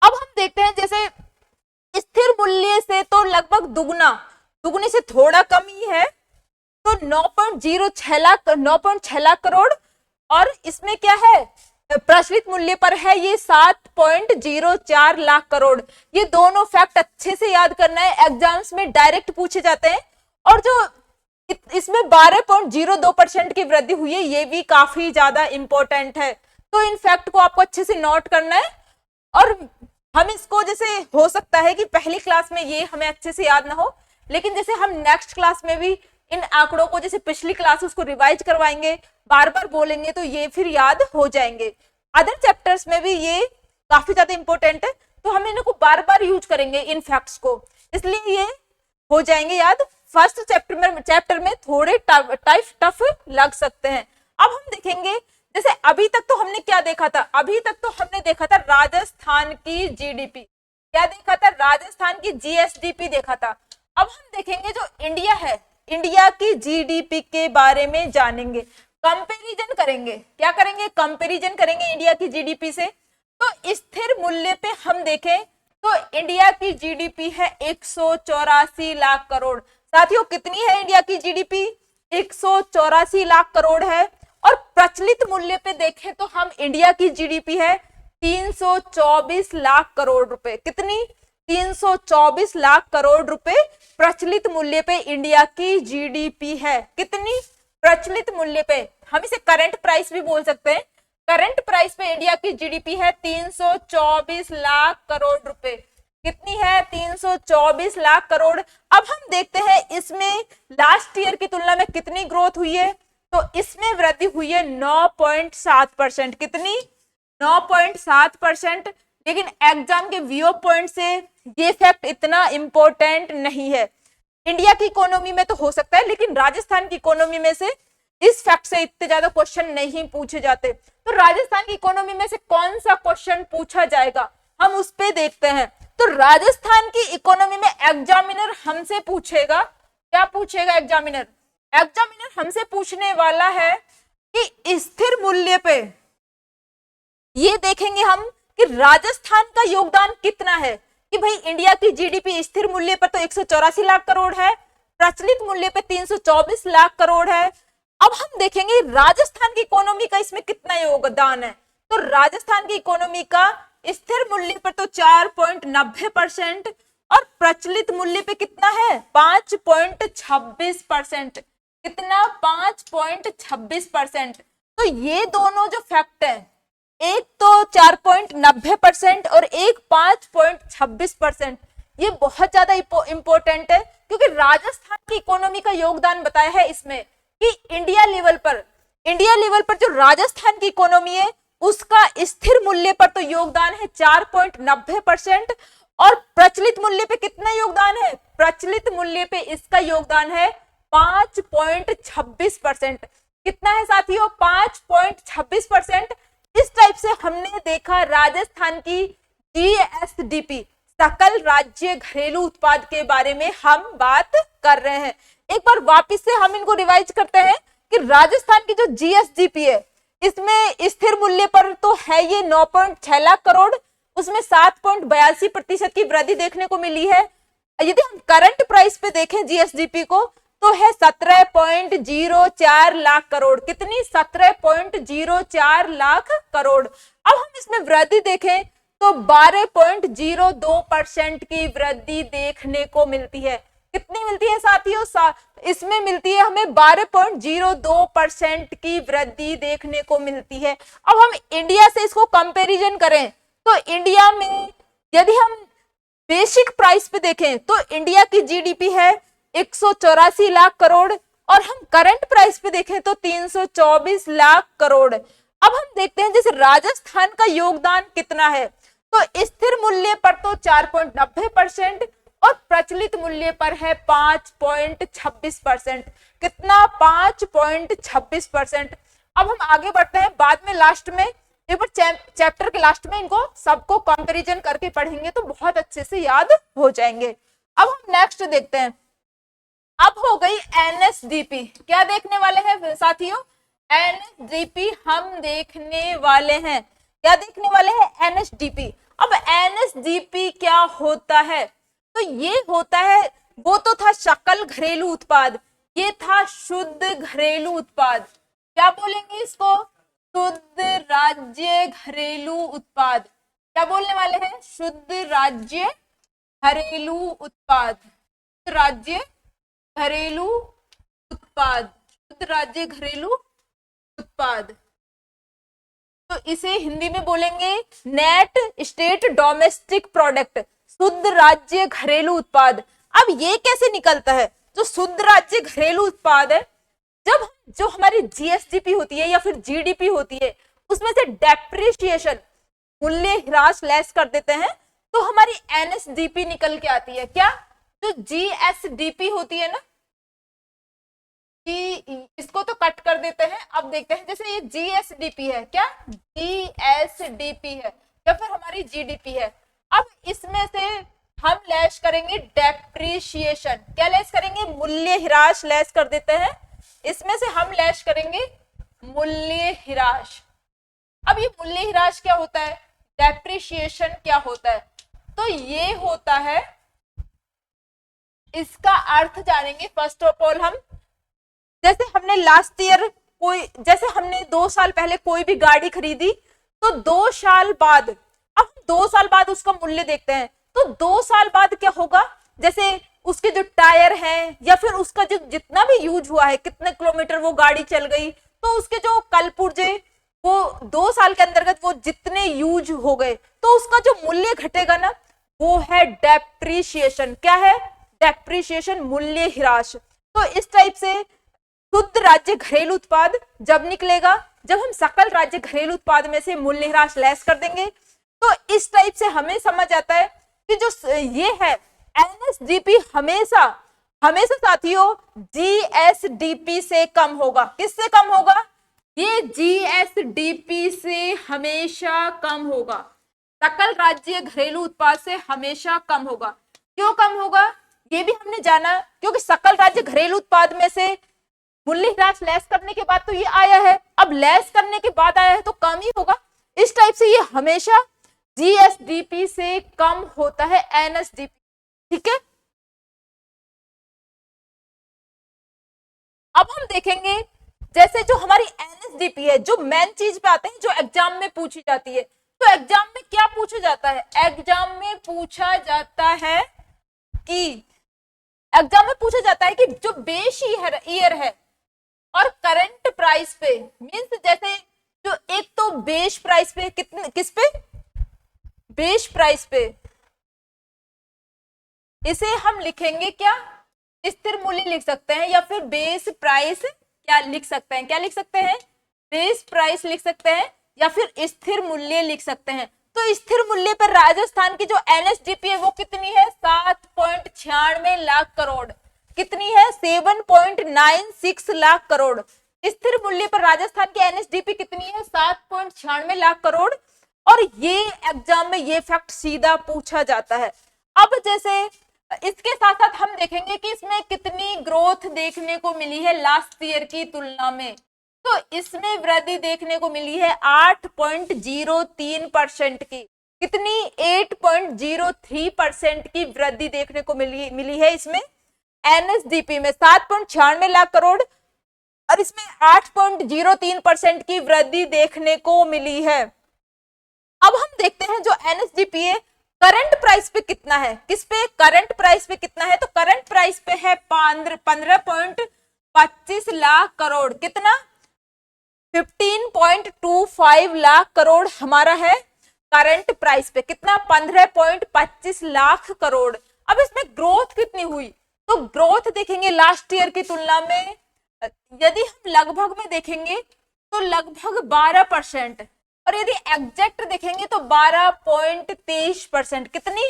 अब हम देखते हैं जैसे स्थिर मूल्य से तो लगभग दुगने से थोड़ा कम ही है, तो 9.6 लाख करोड़। और इसमें क्या है? प्रचलित मूल्य पर है ये 7.04 लाख करोड़। ये दोनों फैक्ट अच्छे से याद करना है, एग्जाम्स में डायरेक्ट पूछे जाते हैं। और जो इसमें 12.02% की वृद्धि हुई है ये भी काफी ज्यादा इंपॉर्टेंट है। तो इन फैक्ट को आपको अच्छे से नोट करना है। और हम इसको जैसे हो सकता है कि पहली क्लास में ये हमें अच्छे से याद ना हो, लेकिन जैसे हम नेक्स्ट क्लास में भी इन आंकड़ों को जैसे पिछली क्लास उसको रिवाइज करवाएंगे, बार बार बोलेंगे, तो ये फिर याद हो जाएंगे। अदर चैप्टर्स में भी ये काफी ज्यादा इंपॉर्टेंट है, तो हम इनको बार बार यूज करेंगे इन फैक्ट्स को, इसलिए ये हो जाएंगे याद। फर्स्ट चैप्टर में थोड़े टफ लग सकते हैं। अब हम देखेंगे जैसे अभी तक तो हमने क्या देखा था? अभी तक तो हमने देखा था राजस्थान की जीडीपी। क्या देखा था? राजस्थान की जीएसडीपी देखा था। अब हम देखेंगे जो इंडिया है, इंडिया की जीडीपी के बारे में जानेंगे, कंपैरिजन करेंगे। क्या करेंगे? कंपैरिजन करेंगे इंडिया की जीडीपी से। तो स्थिर मूल्य पे हम देखें तो इंडिया की जीडीपी है 184 लाख करोड़। साथियों कितनी है इंडिया की जीडीपी? 184 लाख करोड़ है। और प्रचलित मूल्य पे देखें तो हम इंडिया की जीडीपी है 324 लाख करोड़ रुपए। कितनी? 324 लाख करोड़ रुपए प्रचलित मूल्य पे इंडिया की जीडीपी है। कितनी? प्रचलित मूल्य पे, हम इसे करंट प्राइस भी बोल सकते हैं। करंट प्राइस पे इंडिया की जीडीपी है 324 लाख करोड़ रुपए। कितनी है? 324 लाख करोड़। अब हम देखते हैं इसमें लास्ट ईयर की तुलना में कितनी ग्रोथ हुई है। तो इसमें वृद्धि हुई है 9.7%। कितनी? 9.7%। लेकिन एग्जाम के व्यू पॉइंट से ये फैक्ट इतना इंपॉर्टेंट नहीं है। इंडिया की इकोनॉमी में तो हो सकता है, लेकिन राजस्थान की इकोनॉमी में से इस फैक्ट से इतने ज्यादा क्वेश्चन नहीं पूछे जाते। तो राजस्थान की इकोनॉमी में से कौन सा क्वेश्चन पूछा जाएगा, हम उस पे देखते हैं। तो राजस्थान की इकोनॉमी में एग्जामिनर हमसे पूछेगा, क्या पूछेगा एग्जामिनर? एग्जामिनर हमसे पूछने वाला है कि स्थिर मूल्य पे ये देखेंगे हम कि राजस्थान का योगदान कितना है। कि भाई इंडिया की जीडीपी स्थिर मूल्य पर तो 184 लाख करोड़ है, प्रचलित मूल्य पे 324 लाख करोड़ है। अब हम देखेंगे राजस्थान की इकोनॉमी का इसमें कितना योगदान है। तो राजस्थान की इकोनॉमी का स्थिर मूल्य पर तो 4.90% और प्रचलित मूल्य पे कितना है? 5.26%। कितना? 5.26%। तो ये दोनों जो फैक्ट है, एक तो 4.90% और एक 5.26%, ये बहुत ज्यादा इंपॉर्टेंट है, क्योंकि राजस्थान की इकोनॉमी का योगदान बताया है इसमें कि इंडिया लेवल पर जो राजस्थान की इकोनॉमी है उसका स्थिर मूल्य पर तो योगदान है 4.90%, और प्रचलित मूल्य पे कितना योगदान है, प्रचलित मूल्य पे इसका योगदान है 5.26%। कितना है साथियों, 5.26%। इस टाइप से हमने देखा राजस्थान की जीएसडीपी, सकल राज्य घरेलू उत्पाद के बारे में हम बात कर रहे हैं। एक बार वापस से हम इनको रिवाइज करते हैं कि राजस्थान की जो जीएसडीपी है इसमें स्थिर मूल्य पर तो है ये 9.6 लाख करोड़, उसमें 7.82% की वृद्धि देखने को मिली है। यदि हम करंट प्राइस पे देखें जीएसडीपी को तो है 17.04 लाख करोड़। कितनी, 17.04 लाख करोड़। अब हम इसमें वृद्धि देखें तो 12.02% की वृद्धि देखने को मिलती है। कितनी मिलती है साथियों, इसमें मिलती है हमें 12.02% की वृद्धि देखने को मिलती है। अब हम इंडिया से इसको कंपैरिजन करें तो इंडिया में यदि हम बेसिक प्राइस पे देखें तो इंडिया की जीडीपी है 184 लाख करोड़, और हम करंट प्राइस पे देखें तो 324 लाख करोड़। अब हम देखते हैं जैसे राजस्थान का योगदान कितना है, तो स्थिर मूल्य पर तो 4.90% और प्रचलित मूल्य पर है 5.26%। कितना, 5.26%। अब हम आगे बढ़ते हैं, बाद में लास्ट में एक बार चैप्टर के लास्ट में इनको सबको कंपैरिजन करके पढ़ेंगे तो बहुत अच्छे से याद हो जाएंगे। अब हम नेक्स्ट देखते हैं, अब हो गई एनएसडीपी। क्या देखने वाले हैं साथियों, एनएसडीपी हम देखने वाले हैं। क्या देखने वाले हैं, एनएसडीपी। अब एनएसडीपी क्या होता है, तो ये होता है, वो तो था सकल घरेलू उत्पाद, ये था शुद्ध घरेलू उत्पाद। क्या बोलेंगे इसको, शुद्ध राज्य घरेलू उत्पाद। क्या बोलने वाले हैं, शुद्ध राज्य घरेलू उत्पाद, राज्य घरेलू उत्पाद, शुद्ध राज्य घरेलू उत्पाद। तो इसे हिंदी में बोलेंगे नेट स्टेट डोमेस्टिक प्रोडक्ट, शुद्ध राज्य घरेलू उत्पाद। अब ये कैसे निकलता है, जो शुद्ध राज्य घरेलू उत्पाद है, जब जो हमारी जीएसडीपी होती है या फिर जीडीपी होती है उसमें से डेप्रिसिएशन मूल्य ह्रास लेस कर देते हैं तो हमारी एनएसडीपी निकल के आती है। क्या, जो जीएसडीपी होती है ना, इसको तो कट कर देते हैं। अब देखते हैं जैसे ये जीएसडीपी है, क्या जीएसडीपी है या फिर हमारी जीडीपी है। अब इसमें से हम लेस करेंगे डेप्रिसिएशन। क्या लेस करेंगे, मूल्य ह्रास लेस कर देते हैं। इसमें से हम लेस करेंगे मूल्य ह्रास। अब ये मूल्य ह्रास क्या होता है, डेप्रिसिएशन क्या होता है, तो ये होता है, इसका अर्थ जानेंगे। फर्स्ट ऑफ ऑल हम जैसे हमने लास्ट ईयर जैसे हमने 2 साल पहले कोई भी गाड़ी खरीदी तो 2 साल बाद, अब 2 साल बाद उसका मूल्य देखते हैं तो 2 साल बाद क्या होगा, जैसे उसके जो टायर हैं या फिर उसका जो जितना भी यूज हुआ है, कितने किलोमीटर वो गाड़ी चल गई, तो उसके जो कल पुर्जे वो 2 साल के अंतर्गत वो जितने यूज हो गए तो उसका जो मूल्य घटेगा ना वो है डेप्रिसिएशन। क्या है, डेप्रिसिएशन, मूल्य ह्रास। तो इस टाइप से शुद्ध राज्य घरेलू उत्पाद जब निकलेगा जब हम सकल राज्य घरेलू उत्पाद में से मूल्य ह्रास लेस कर देंगे। तो इस टाइप से हमें समझ आता है कि जो ये है एनएसडीपी हमेशा हमेशा साथियों जीएसडीपी से कम होगा। किससे कम होगा, ये जीएसडीपी से हमेशा कम होगा, सकल राज्य घरेलू उत्पाद से हमेशा कम होगा। क्यों कम होगा, ये भी हमने जाना, क्योंकि सकल राज्य घरेलू उत्पाद में से मूल्य ह्रास लेस करने के बाद तो ये आया है, अब लेस करने के बाद आया है तो कम ही होगा। इस टाइप से ये हमेशा जीएसडीपी से कम होता है एनएसडीपी। ठीक है, अब हम देखेंगे जैसे जो हमारी एनएसडीपी है, जो मेन चीज पे आते हैं जो एग्जाम में पूछी जाती है। तो एग्जाम में क्या पूछा जाता है, एग्जाम में पूछा जाता है कि जो बेस ईयर है और करंट प्राइस पे मींस जैसे जो एक तो बेस प्राइस पे कितने, किस पे, बेस प्राइस पे, इसे हम लिखेंगे क्या, स्थिर मूल्य लिख सकते हैं, या फिर बेस प्राइस क्या लिख सकते हैं, क्या लिख सकते हैं, बेस प्राइस लिख सकते हैं, या फिर स्थिर मूल्य लिख सकते हैं। तो स्थिर मूल्य पर राजस्थान की जो एनएसडीपी है वो कितनी है, 7.96 लाख करोड़, कितनी है, 7.96 लाख करोड़। स्थिर मूल्य पर राजस्थान की एनएसडीपी कितनी है, 7.96 लाख करोड़। और ये एग्जाम में ये फैक्ट सीधा पूछा जाता है। अब जैसे इसके साथ साथ हम देखेंगे कि इसमें कितनी ग्रोथ देखने को मिली है लास्ट ईयर की तुलना में। तो इसमें वृद्धि देखने को मिली है 8.03% की, कितनी, 8.03% की वृद्धि देखने को मिली है इसमें एनएसडीपी में, 7.96 लाख करोड़, और इसमें 8.03% की वृद्धि देखने को मिली है। अब हम देखते हैं जो एनएसडीपी है करंट प्राइस पे कितना है, किस पे, करंट प्राइस पे कितना है, तो करंट प्राइस पे है 15.25 लाख करोड़, कितना, 15.25 लाख करोड़ हमारा है करंट प्राइस पे, कितना, 15.25 लाख करोड़। अब इसमें ग्रोथ कितनी हुई, तो ग्रोथ देखेंगे लास्ट ईयर की तुलना में, यदि हम लगभग में देखेंगे तो लगभग 12%, और यदि एग्जैक्ट देखेंगे तो 12.23%, कितनी,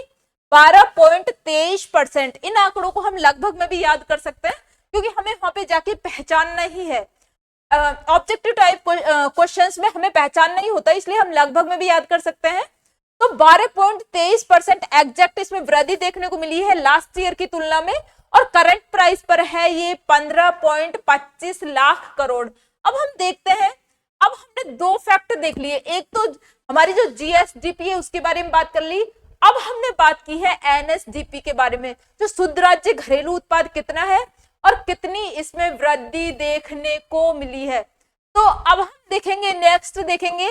12.23%। इन आंकड़ों को हम लगभग में भी याद कर सकते हैं क्योंकि हमें वहां पे जाके पहचानना ही है। ऑब्जेक्टिव टाइप क्वेश्चंस में हमें पहचानना ही होता है, इसलिए हम लगभग में भी याद कर सकते हैं। तो 12.23% एग्जैक्ट इसमें वृद्धि देखने को मिली है लास्ट ईयर की तुलना में, और करंट प्राइस पर है ये 15.25 लाख करोड़। अब हम देखते हैं, अब हमने दो फैक्ट देख लिए, एक तो हमारी जो जीएसडीपी है उसके बारे में बात कर ली, अब हमने बात की है एनएसडीपी के बारे में, जो शुद्ध राज्य घरेलू उत्पाद कितना है और कितनी इसमें वृद्धि देखने को मिली है। तो अब हम देखेंगे, नेक्स्ट देखेंगे,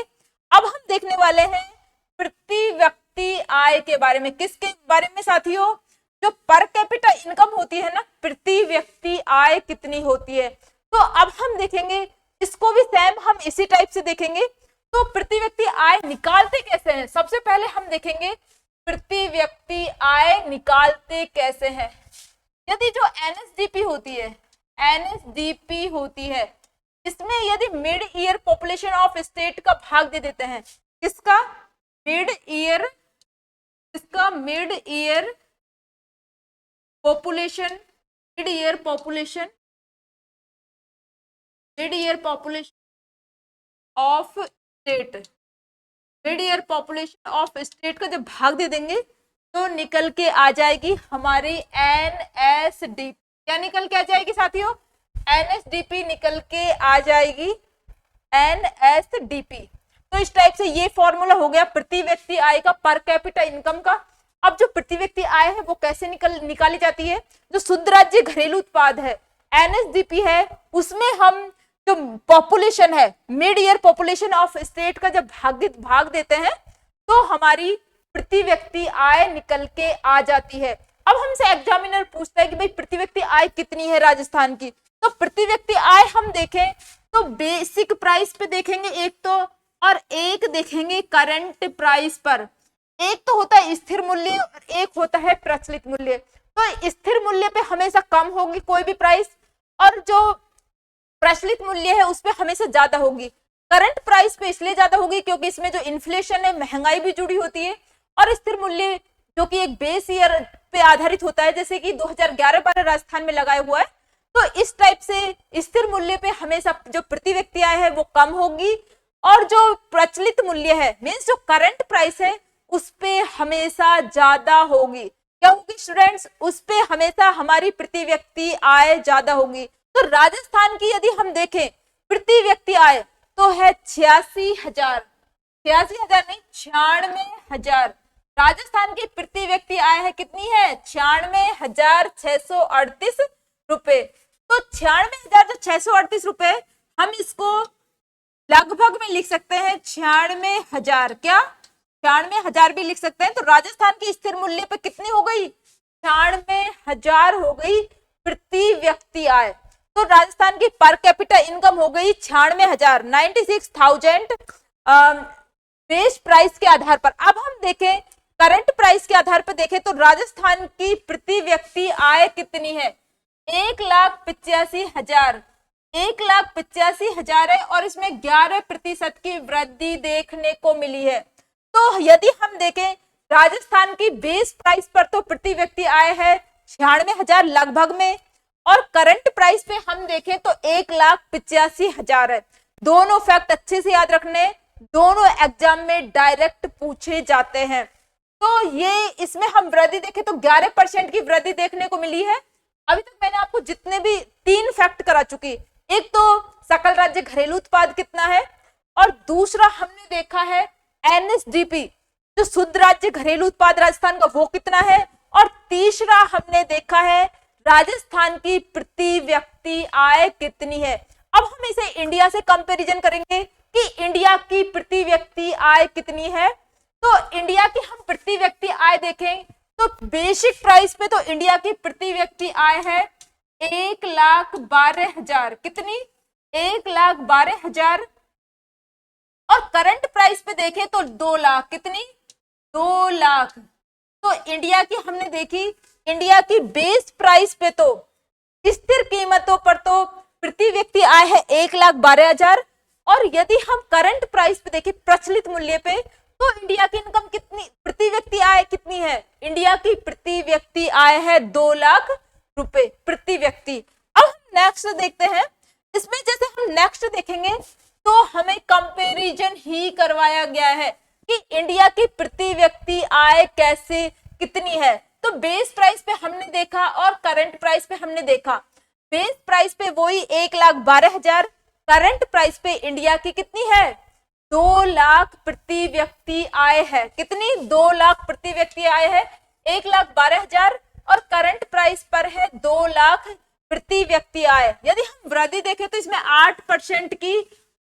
अब हम देखने वाले हैं प्रति व्यक्ति आय के बारे में। किसके बारे में साथियों, जो पर कैपिटा इनकम होती है ना, प्रति व्यक्ति आय कितनी होती है। तो अब हम देखेंगे इसको भी सेम हम इसी टाइप से देखेंगे। तो प्रति व्यक्ति आय निकालते कैसे हैं, सबसे पहले हम देखेंगे प्रति व्यक्ति आय निकालते कैसे हैं। यदि जो एनएसडीपी होती है, एनएसडीपी होती है, इसमें यदि mid year population of state का भाग दे देते हैं, किसका, मिड ईयर, इसका mid year population, mid year population, mid year population of state, mid year population of state का जब भाग दे देंगे तो निकल के आ जाएगी हमारी एनएसडीपी। क्या निकल के आ जाएगी साथियों, एनएसडीपी निकल के आ जाएगी, एनएसडीपी। तो इस टाइप से ये फॉर्मूला हो गया प्रति व्यक्ति आय का, पर कैपिटा इनकम का। अब जो प्रति व्यक्ति आय है वो कैसे निकाली जाती है, जो शुद्ध राज्य घरेलू उत्पाद है, एनएसडीपी है, उसमें हम जो पॉपुलेशन है, mid year population of state का जब भाग देते हैं तो हमारी प्रति व्यक्ति आय निकल के आ जाती है। अब हमसे एग्जामिनर पूछता है कि भाई प्रति व्यक्ति आय कितनी है राजस्थान की, तो प्रति व्यक्ति आय हम देखें तो बेसिक प्राइस पे देखेंगे एक तो, और एक देखेंगे करंट प्राइस पर। एक तो होता है स्थिर मूल्य और एक होता है प्रचलित मूल्य। तो स्थिर मूल्य पे हमेशा कम होगी कोई भी प्राइस, और जो प्रचलित मूल्य है उस पे हमेशा ज्यादा होगी। करंट प्राइस पे इसलिए ज्यादा होगी क्योंकि इसमें जो इन्फ्लेशन है, महंगाई भी जुड़ी होती है, और स्थिर मूल्य जो कि एक बेस ईयर पे आधारित होता है, जैसे कि 2011-12 राजस्थान में लगाया हुआ है। तो इस टाइप से स्थिर मूल्य पे हमेशा जो प्रति व्यक्ति आय है वो कम होगी, और जो प्रचलित मूल्य है मींस जो करंट प्राइस है उस पे हमेशा ज्यादा होगी। क्या होगी स्टूडेंट्स, उस पे हमेशा हमारी प्रति व्यक्ति आय ज्यादा होगी। तो राजस्थान की यदि हम देखें प्रति व्यक्ति आय तो है 86,000, 86,000 नहीं 96,000। राजस्थान की प्रति व्यक्ति आय है कितनी है, 96,638 रुपए। तो 96,638 रुपए हम इसको लगभग में लिख सकते हैं 96,000, क्या 96,000 भी लिख सकते हैं। तो राजस्थान की स्थिर मूल्य पे कितनी हो गई, 96,000 हो गई प्रति व्यक्ति आय। तो राजस्थान की पर कैपिटा इनकम हो गई 96,000, 96,000 बेस प्राइस के आधार पर। अब हम देखें करंट प्राइस के आधार पर देखें तो राजस्थान की प्रति व्यक्ति आय कितनी है, 1,85,000, 1,85,000 है और इसमें 11% की वृद्धि देखने को मिली है। तो यदि हम देखें राजस्थान की बेस प्राइस पर तो प्रति व्यक्ति आय है 96,000 लगभग में, और करंट प्राइस पे हम देखें तो 1,85,000 है। दोनों फैक्ट अच्छे से याद रखने, दोनों एग्जाम में डायरेक्ट पूछे जाते हैं। तो ये इसमें हम वृद्धि देखें तो 11% की वृद्धि देखने को मिली है। अभी तक मैंने आपको जितने भी 3 फैक्ट करा चुकी, एक तो सकल राज्य घरेलू उत्पाद कितना है, और दूसरा हमने देखा है एनएसडीपी जो शुद्ध राज्य घरेलू उत्पाद राजस्थान का वो कितना है, और तीसरा हमने देखा है राजस्थान की प्रति व्यक्ति आय कितनी है। अब हम इसे इंडिया से कंपैरिजन करेंगे कि इंडिया की प्रति व्यक्ति आय कितनी है। तो इंडिया की हम प्रति व्यक्ति आय देखें तो बेसिक प्राइस पे तो इंडिया की प्रति व्यक्ति आय है 1,12,000, कितनी, 1,12,000, और करंट प्राइस पे देखें तो 2 लाख, कितनी, 2 लाख। तो इंडिया की हमने देखी, इंडिया की बेस प्राइस पे तो स्थिर कीमतों पर तो प्रति व्यक्ति आय है 1,12,000, और यदि हम करंट प्राइस पे देखें प्रचलित मूल्य पे तो इंडिया की इनकम कितनी, प्रति व्यक्ति आय कितनी है, इंडिया की प्रति व्यक्ति आय है 2 लाख रुपए प्रति व्यक्ति। अब हम नेक्स्ट देखते हैं, इसमें जैसे हम नेक्स्ट देखेंगे तो हमें कंपैरिजन ही करवाया गया है कि इंडिया की प्रति व्यक्ति आय कैसे कितनी है। तो बेस प्राइस पे हमने देखा और करंट प्राइस पे हमने देखा, बेस प्राइस पे वही 1,12,000, करंट प्राइस पे इंडिया की कितनी है, 2 लाख प्रति व्यक्ति आय है, कितनी, 2 लाख प्रति व्यक्ति आय है, 1,12,000 और करंट प्राइस पर है 2 लाख प्रति व्यक्ति आय। यदि हम वृद्धि देखें तो इसमें 8% की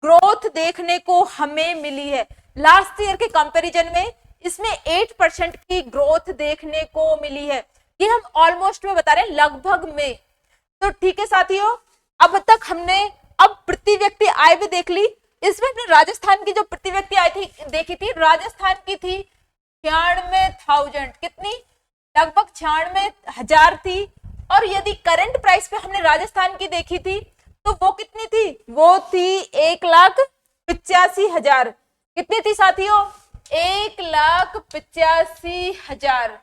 ग्रोथ देखने को हमें मिली है। लास्ट ईयर के कंपैरिजन में इसमें 8% की ग्रोथ देखने को मिली है। ये हम ऑलमोस्ट में बता रहे हैं, लगभग में। तो ठीक है साथियों, अब तक हमने अब प्रति व्यक्ति आय भी देख ली। इसमें हमने राजस्थान की जो प्रति व्यक्ति आय थी देखी थी, राजस्थान की थी 96,000, कितनी, लगभग 96,000 थी। और यदि करंट प्राइस पे हमने राजस्थान की देखी थी तो वो कितनी थी, वो थी 1,85,000, कितनी थी साथियों, 1,85,000,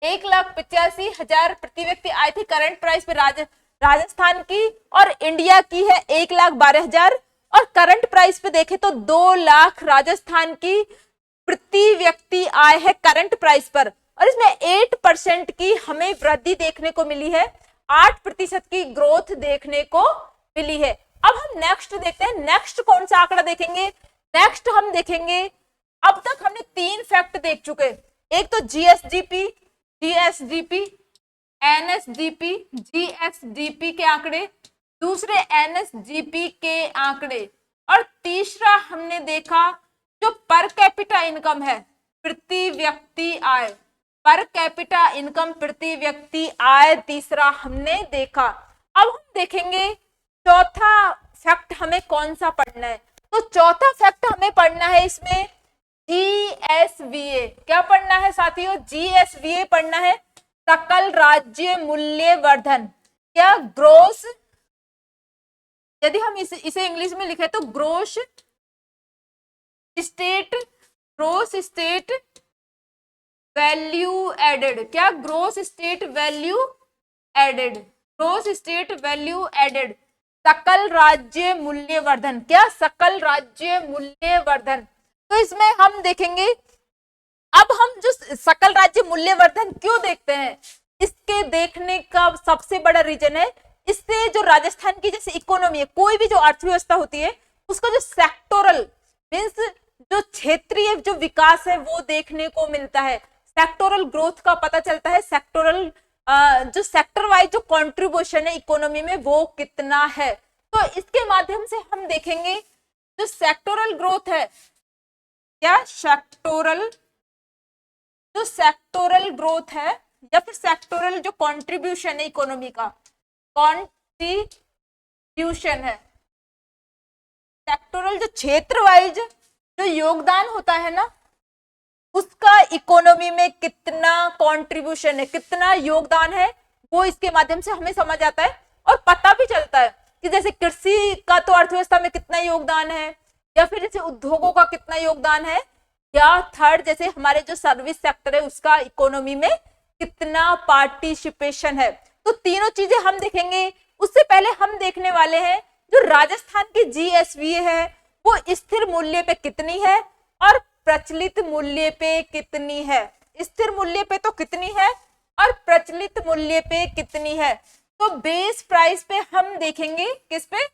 1,85,000 प्रति व्यक्ति आय थी करंट प्राइस पे राजस्थान की, और इंडिया की है 1,12,000, और करंट प्राइस पे देखें तो 2 लाख राजस्थान की प्रति व्यक्ति आय है करंट प्राइस पर, और इसमें 8% की हमें वृद्धि देखने को मिली है, 8% की ग्रोथ देखने को मिली है। अब हम नेक्स्ट देखते हैं, नेक्स्ट कौन सा आंकड़ा देखेंगे, नेक्स्ट हम देखेंगे, अब तक हमने 3 फैक्ट देख चुके, एक तो जीएसडीपी, एनएसडीपी, जीएसडीपी के आंकड़े, दूसरे एनएसडीपी के आंकड़े, और तीसरा हमने देखा जो पर कैपिटा इनकम है, प्रति व्यक्ति आय, पर कैपिटा इनकम प्रति व्यक्ति आय, तीसरा हमने देखा। अब हम देखेंगे चौथा फैक्ट हमें कौन सा पढ़ना है। तो चौथा फैक्ट हमें पढ़ना है इसमें जीएसवीए। क्या पढ़ना है साथियों, जीएसवीए पढ़ना है, सकल राज्य मूल्य वर्धन। क्या, ग्रोस, यदि हम इसे इंग्लिश में लिखे तो ग्रोस स्टेट वैल्यू एडेड। क्या, gross state value added, gross state value added, सकल राज्य मूल्य वर्धन। क्या, सकल राज्य मूल्य वर्धन। तो इसमें हम देखेंगे, अब हम जो सकल राज्य मूल्य वर्धन क्यों देखते हैं, इसके देखने का सबसे बड़ा रीजन है, इससे जो राजस्थान की जैसे इकोनॉमी है, कोई भी जो अर्थव्यवस्था होती है उसका जो सेक्टोरल मींस जो क्षेत्रीय जो विकास है वो देखने को मिलता है, सेक्टोरल ग्रोथ का पता चलता है, सेक्टोरल जो सेक्टर वाइज जो कंट्रीब्यूशन है इकोनॉमी में वो कितना है। तो इसके माध्यम से हम देखेंगे जो सेक्टोरल ग्रोथ है, क्या, सेक्टोरल, जो सेक्टोरल ग्रोथ है या फिर सेक्टोरल जो कंट्रीब्यूशन है इकोनॉमी का, कंट्रीब्यूशन कंट्रीब्यूशन है। सेक्टोरल जो क्षेत्र वाइज जो योगदान होता है ना, उसका इकोनॉमी में कितना कंट्रीब्यूशन है, कितना योगदान है, वो इसके माध्यम से हमें समझ आता है और पता भी चलता है कि जैसे कृषि का तो अर्थव्यवस्था में कितना योगदान है, या फिर जैसे उद्योगों का कितना योगदान है, या थर्ड जैसे हमारे जो सर्विस सेक्टर है उसका इकोनॉमी में कितना पार्टिसिपेशन है। तो तीनों चीजें हम देखेंगे। उससे पहले हम देखने वाले हैं जो राजस्थान की जीएसवी है वो स्थिर मूल्य पे कितनी है और प्रचलित मूल्य पे कितनी है। स्थिर मूल्य पे तो कितनी है और प्रचलित मूल्य पे कितनी है। तो बेस प्राइस पे हम देखेंगे, किस पे,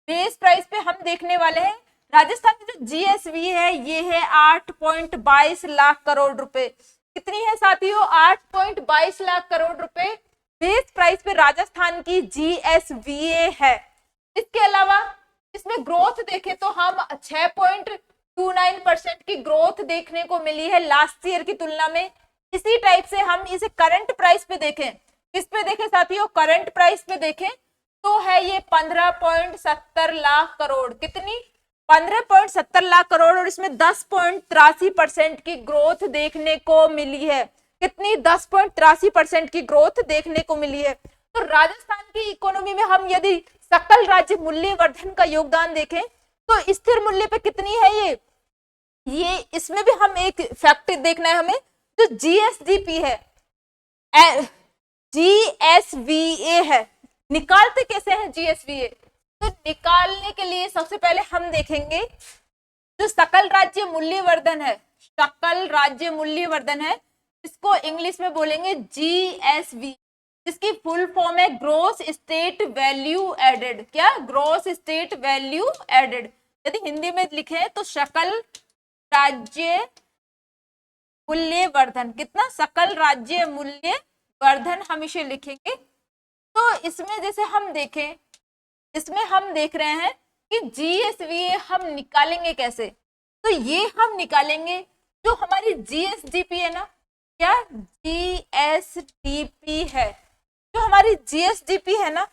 बेस प्राइस पे हम देखने वाले हैं राजस्थान की जो जीएसवी है ये है 8.22 लाख करोड़ रुपए। कितनी है साथियों, 8.22 लाख करोड़ रुपए बेस प्राइस पे राजस्थान की जीएसवीए है। इसके अलावा इसमें ग्रोथ देखें तो हम 6.29% की ग्रोथ देखने को मिली है लास्ट ईयर की तुलना में। इसी टाइप से हम इसे करंट प्राइस पे देखें, किस पे देखें साथियों, करंट प्राइस पे देखें तो है ये 15.70 लाख करोड़। कितनी, 15.70 लाख करोड़, और इसमें 10.83% की ग्रोथ देखने को मिली है। कितनी, 10.83% की ग्रोथ देखने को मिली है। तो राजस्थान की इकोनॉमी में हम यदि सकल राज्य मूल्यवर्धन का योगदान देखें तो स्थिर मूल्य पे कितनी है ये इसमें भी हम एक फैक्ट देखना है हमें, जो जीएसडीपी है, जीएसवीए है। निकालते कैसे हैं जीएसवीए, तो निकालने के लिए सबसे पहले हम देखेंगे जो सकल राज्य मूल्यवर्धन है, सकल राज्य मूल्यवर्धन है, इसको इंग्लिश में बोलेंगे जीएसवी, इसकी फुल फॉर्म है ग्रोस स्टेट वैल्यू एडेड। क्या, ग्रोस स्टेट वैल्यू एडेड। यदि हिंदी में लिखे तो सकल राज्य मूल्यवर्धन, कितना, सकल राज्य मूल्यवर्धन हम इसे लिखेंगे। तो इसमें जैसे हम देखें, इसमें हम देख रहे हैं कि जीएसवी हम निकालेंगे कैसे, तो ये हम निकालेंगे जो हमारी जीएसडीपी है ना, क्या, जीएसडीपी है, जो हमारी जीएसडीपी है ना,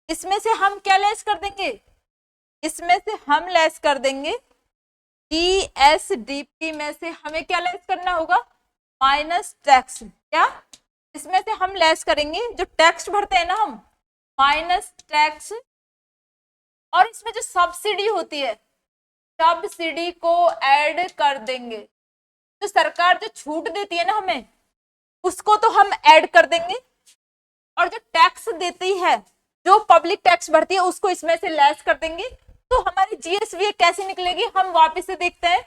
इसमें से हम क्या लेस कर देंगे, इसमें से हम लेस कर देंगे जीएसडीपी में से हमें क्या लेस करना होगा, माइनस टैक्स। क्या, इसमें से हम लेस करेंगे जो टैक्स भरते हैं ना हम, माइनस टैक्स, और इसमें जो सब्सिडी होती है सब्सिडी को ऐड कर देंगे। जो सरकार जो छूट देती है ना हमें, उसको तो हम ऐड कर देंगे, और जो टैक्स देती है, जो पब्लिक टैक्स भरती है, उसको इसमें से लेस कर देंगे। तो हमारी जीएसवी कैसे निकलेगी, हम वापस से देखते हैं।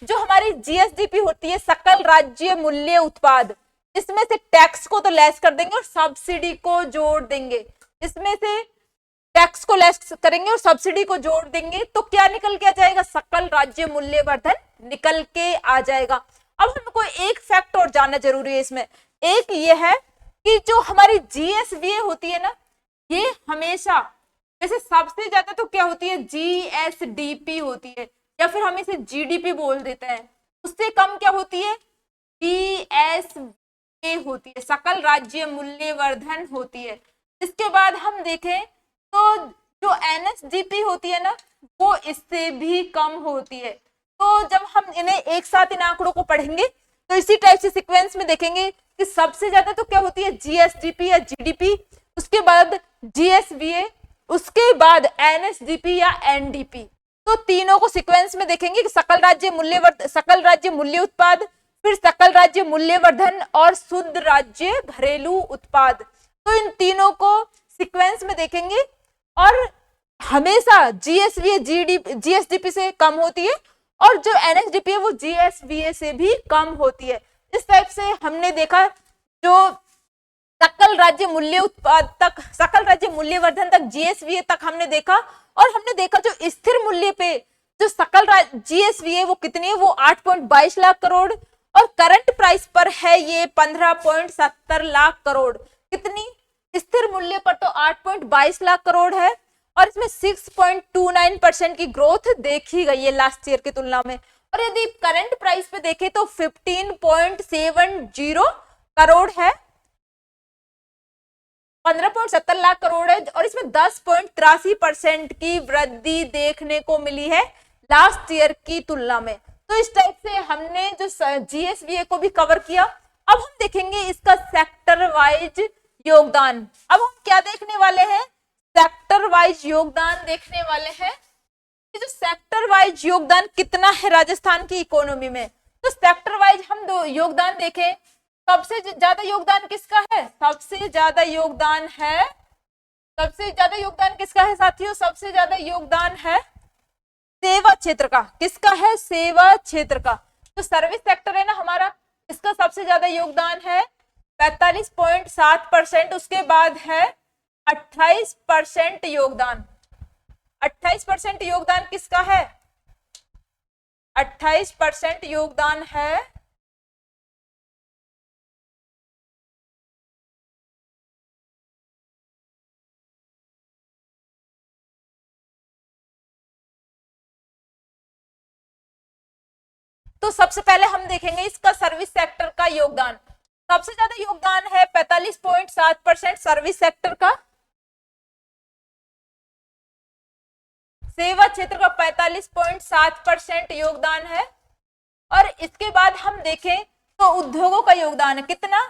जो हमारी जीएसडीपी होती है, सकल राज्य मूल्य उत्पाद, इसमें से टैक्स को तो लेस कर देंगे और सब्सिडी को जोड़ देंगे। इसमें से टैक्स को लेस करेंगे और सब्सिडी को जोड़ देंगे तो क्या निकल के आ जाएगा, सकल राज्य मूल्यवर्धन निकल के आ जाएगा। अब हमको एक फैक्ट और जानना जरूरी है इसमें, एक ये है कि जो हमारी जीएसवी होती है ना, ये हमेशा जैसे सबसे ज्यादा तो क्या होती है, जीएसडीपी होती है, या फिर हम इसे जीडीपी बोल देते हैं। उससे कम क्या होती है, जीएसवी होती है, सकल राज्य मूल्यवर्धन होती है। इसके बाद हम देखें तो जो एनएसडीपी होती है ना, वो इससे भी कम होती है। तो जब हम इन्हें एक साथ इन आंकड़ों को पढ़ेंगे तो इसी टाइप से सीक्वेंस में देखेंगे कि सबसे ज्यादा तो क्या होती है, जीएसडीपी या जीडीपी, उसके बाद जीएसवीए, उसके बाद एनएसडीपी या एनडीपी। तो तीनों को सीक्वेंस में देखेंगे कि सकल राज्य मूल्य उत्पाद, फिर सकल राज्य मूल्यवर्धन और शुद्ध राज्य घरेलू उत्पाद। तो इन तीनों को सीक्वेंस में देखेंगे और हमेशा जीएसवी जीएसडीपी से कम होती है और जो एनएसडीपी है वो जीएसवीए से भी कम होती है। इस टाइप से हमने देखा जो सकल राज्य मूल्य उत्पाद तक, सकल राज्य मूल्यवर्धन तक, जीएसवीए तक हमने देखा, और हमने देखा जो स्थिर मूल्य पे जो सकल जीएसवीए वो कितनी है, वो 8.22 लाख करोड़, और करंट प्राइस पर है ये 15.70 लाख करोड़। कितनी, स्थिर मूल्य पर तो 8.22 लाख करोड़ है और इसमें 6.29% की ग्रोथ देखी गई है लास्ट ईयर की तुलना में। और यदि करंट प्राइस पे देखें तो 15.70 करोड़ है 15.70 लाख करोड़ है और इसमें 10.83% की वृद्धि देखने को मिली है लास्ट ईयर की तुलना में। तो इस टाइप से हमने जो जीएसवीए को भी कवर किया। अब हम देखेंगे इसका सेक्टर वाइज योगदान। अब हम क्या देखने वाले हैं, सेक्टर वाइज योगदान देखने वाले हैं कि जो सेक्टर वाइज योगदान कितना है राजस्थान की इकोनॉमी में। तो सेक्टर वाइज हम दो योगदान देखें, सबसे ज्यादा योगदान किसका है, सबसे ज्यादा योगदान है, सबसे ज्यादा योगदान किसका है साथियों, सबसे ज्यादा योगदान है सेवा क्षेत्र का। किसका है, सेवा क्षेत्र का। तो सर्विस सेक्टर है ना हमारा, इसका सबसे ज्यादा योगदान है 45.7%। उसके बाद है 28% योगदान। 28% योगदान किसका है, 28% योगदान है तो सबसे पहले हम देखेंगे इसका सर्विस सेक्टर का योगदान। सबसे ज्यादा योगदान है 45.7% सर्विस सेक्टर का, सेवा क्षेत्र का 45.7% योगदान है। और इसके बाद हम देखें तो उद्योगों का योगदान है कितना,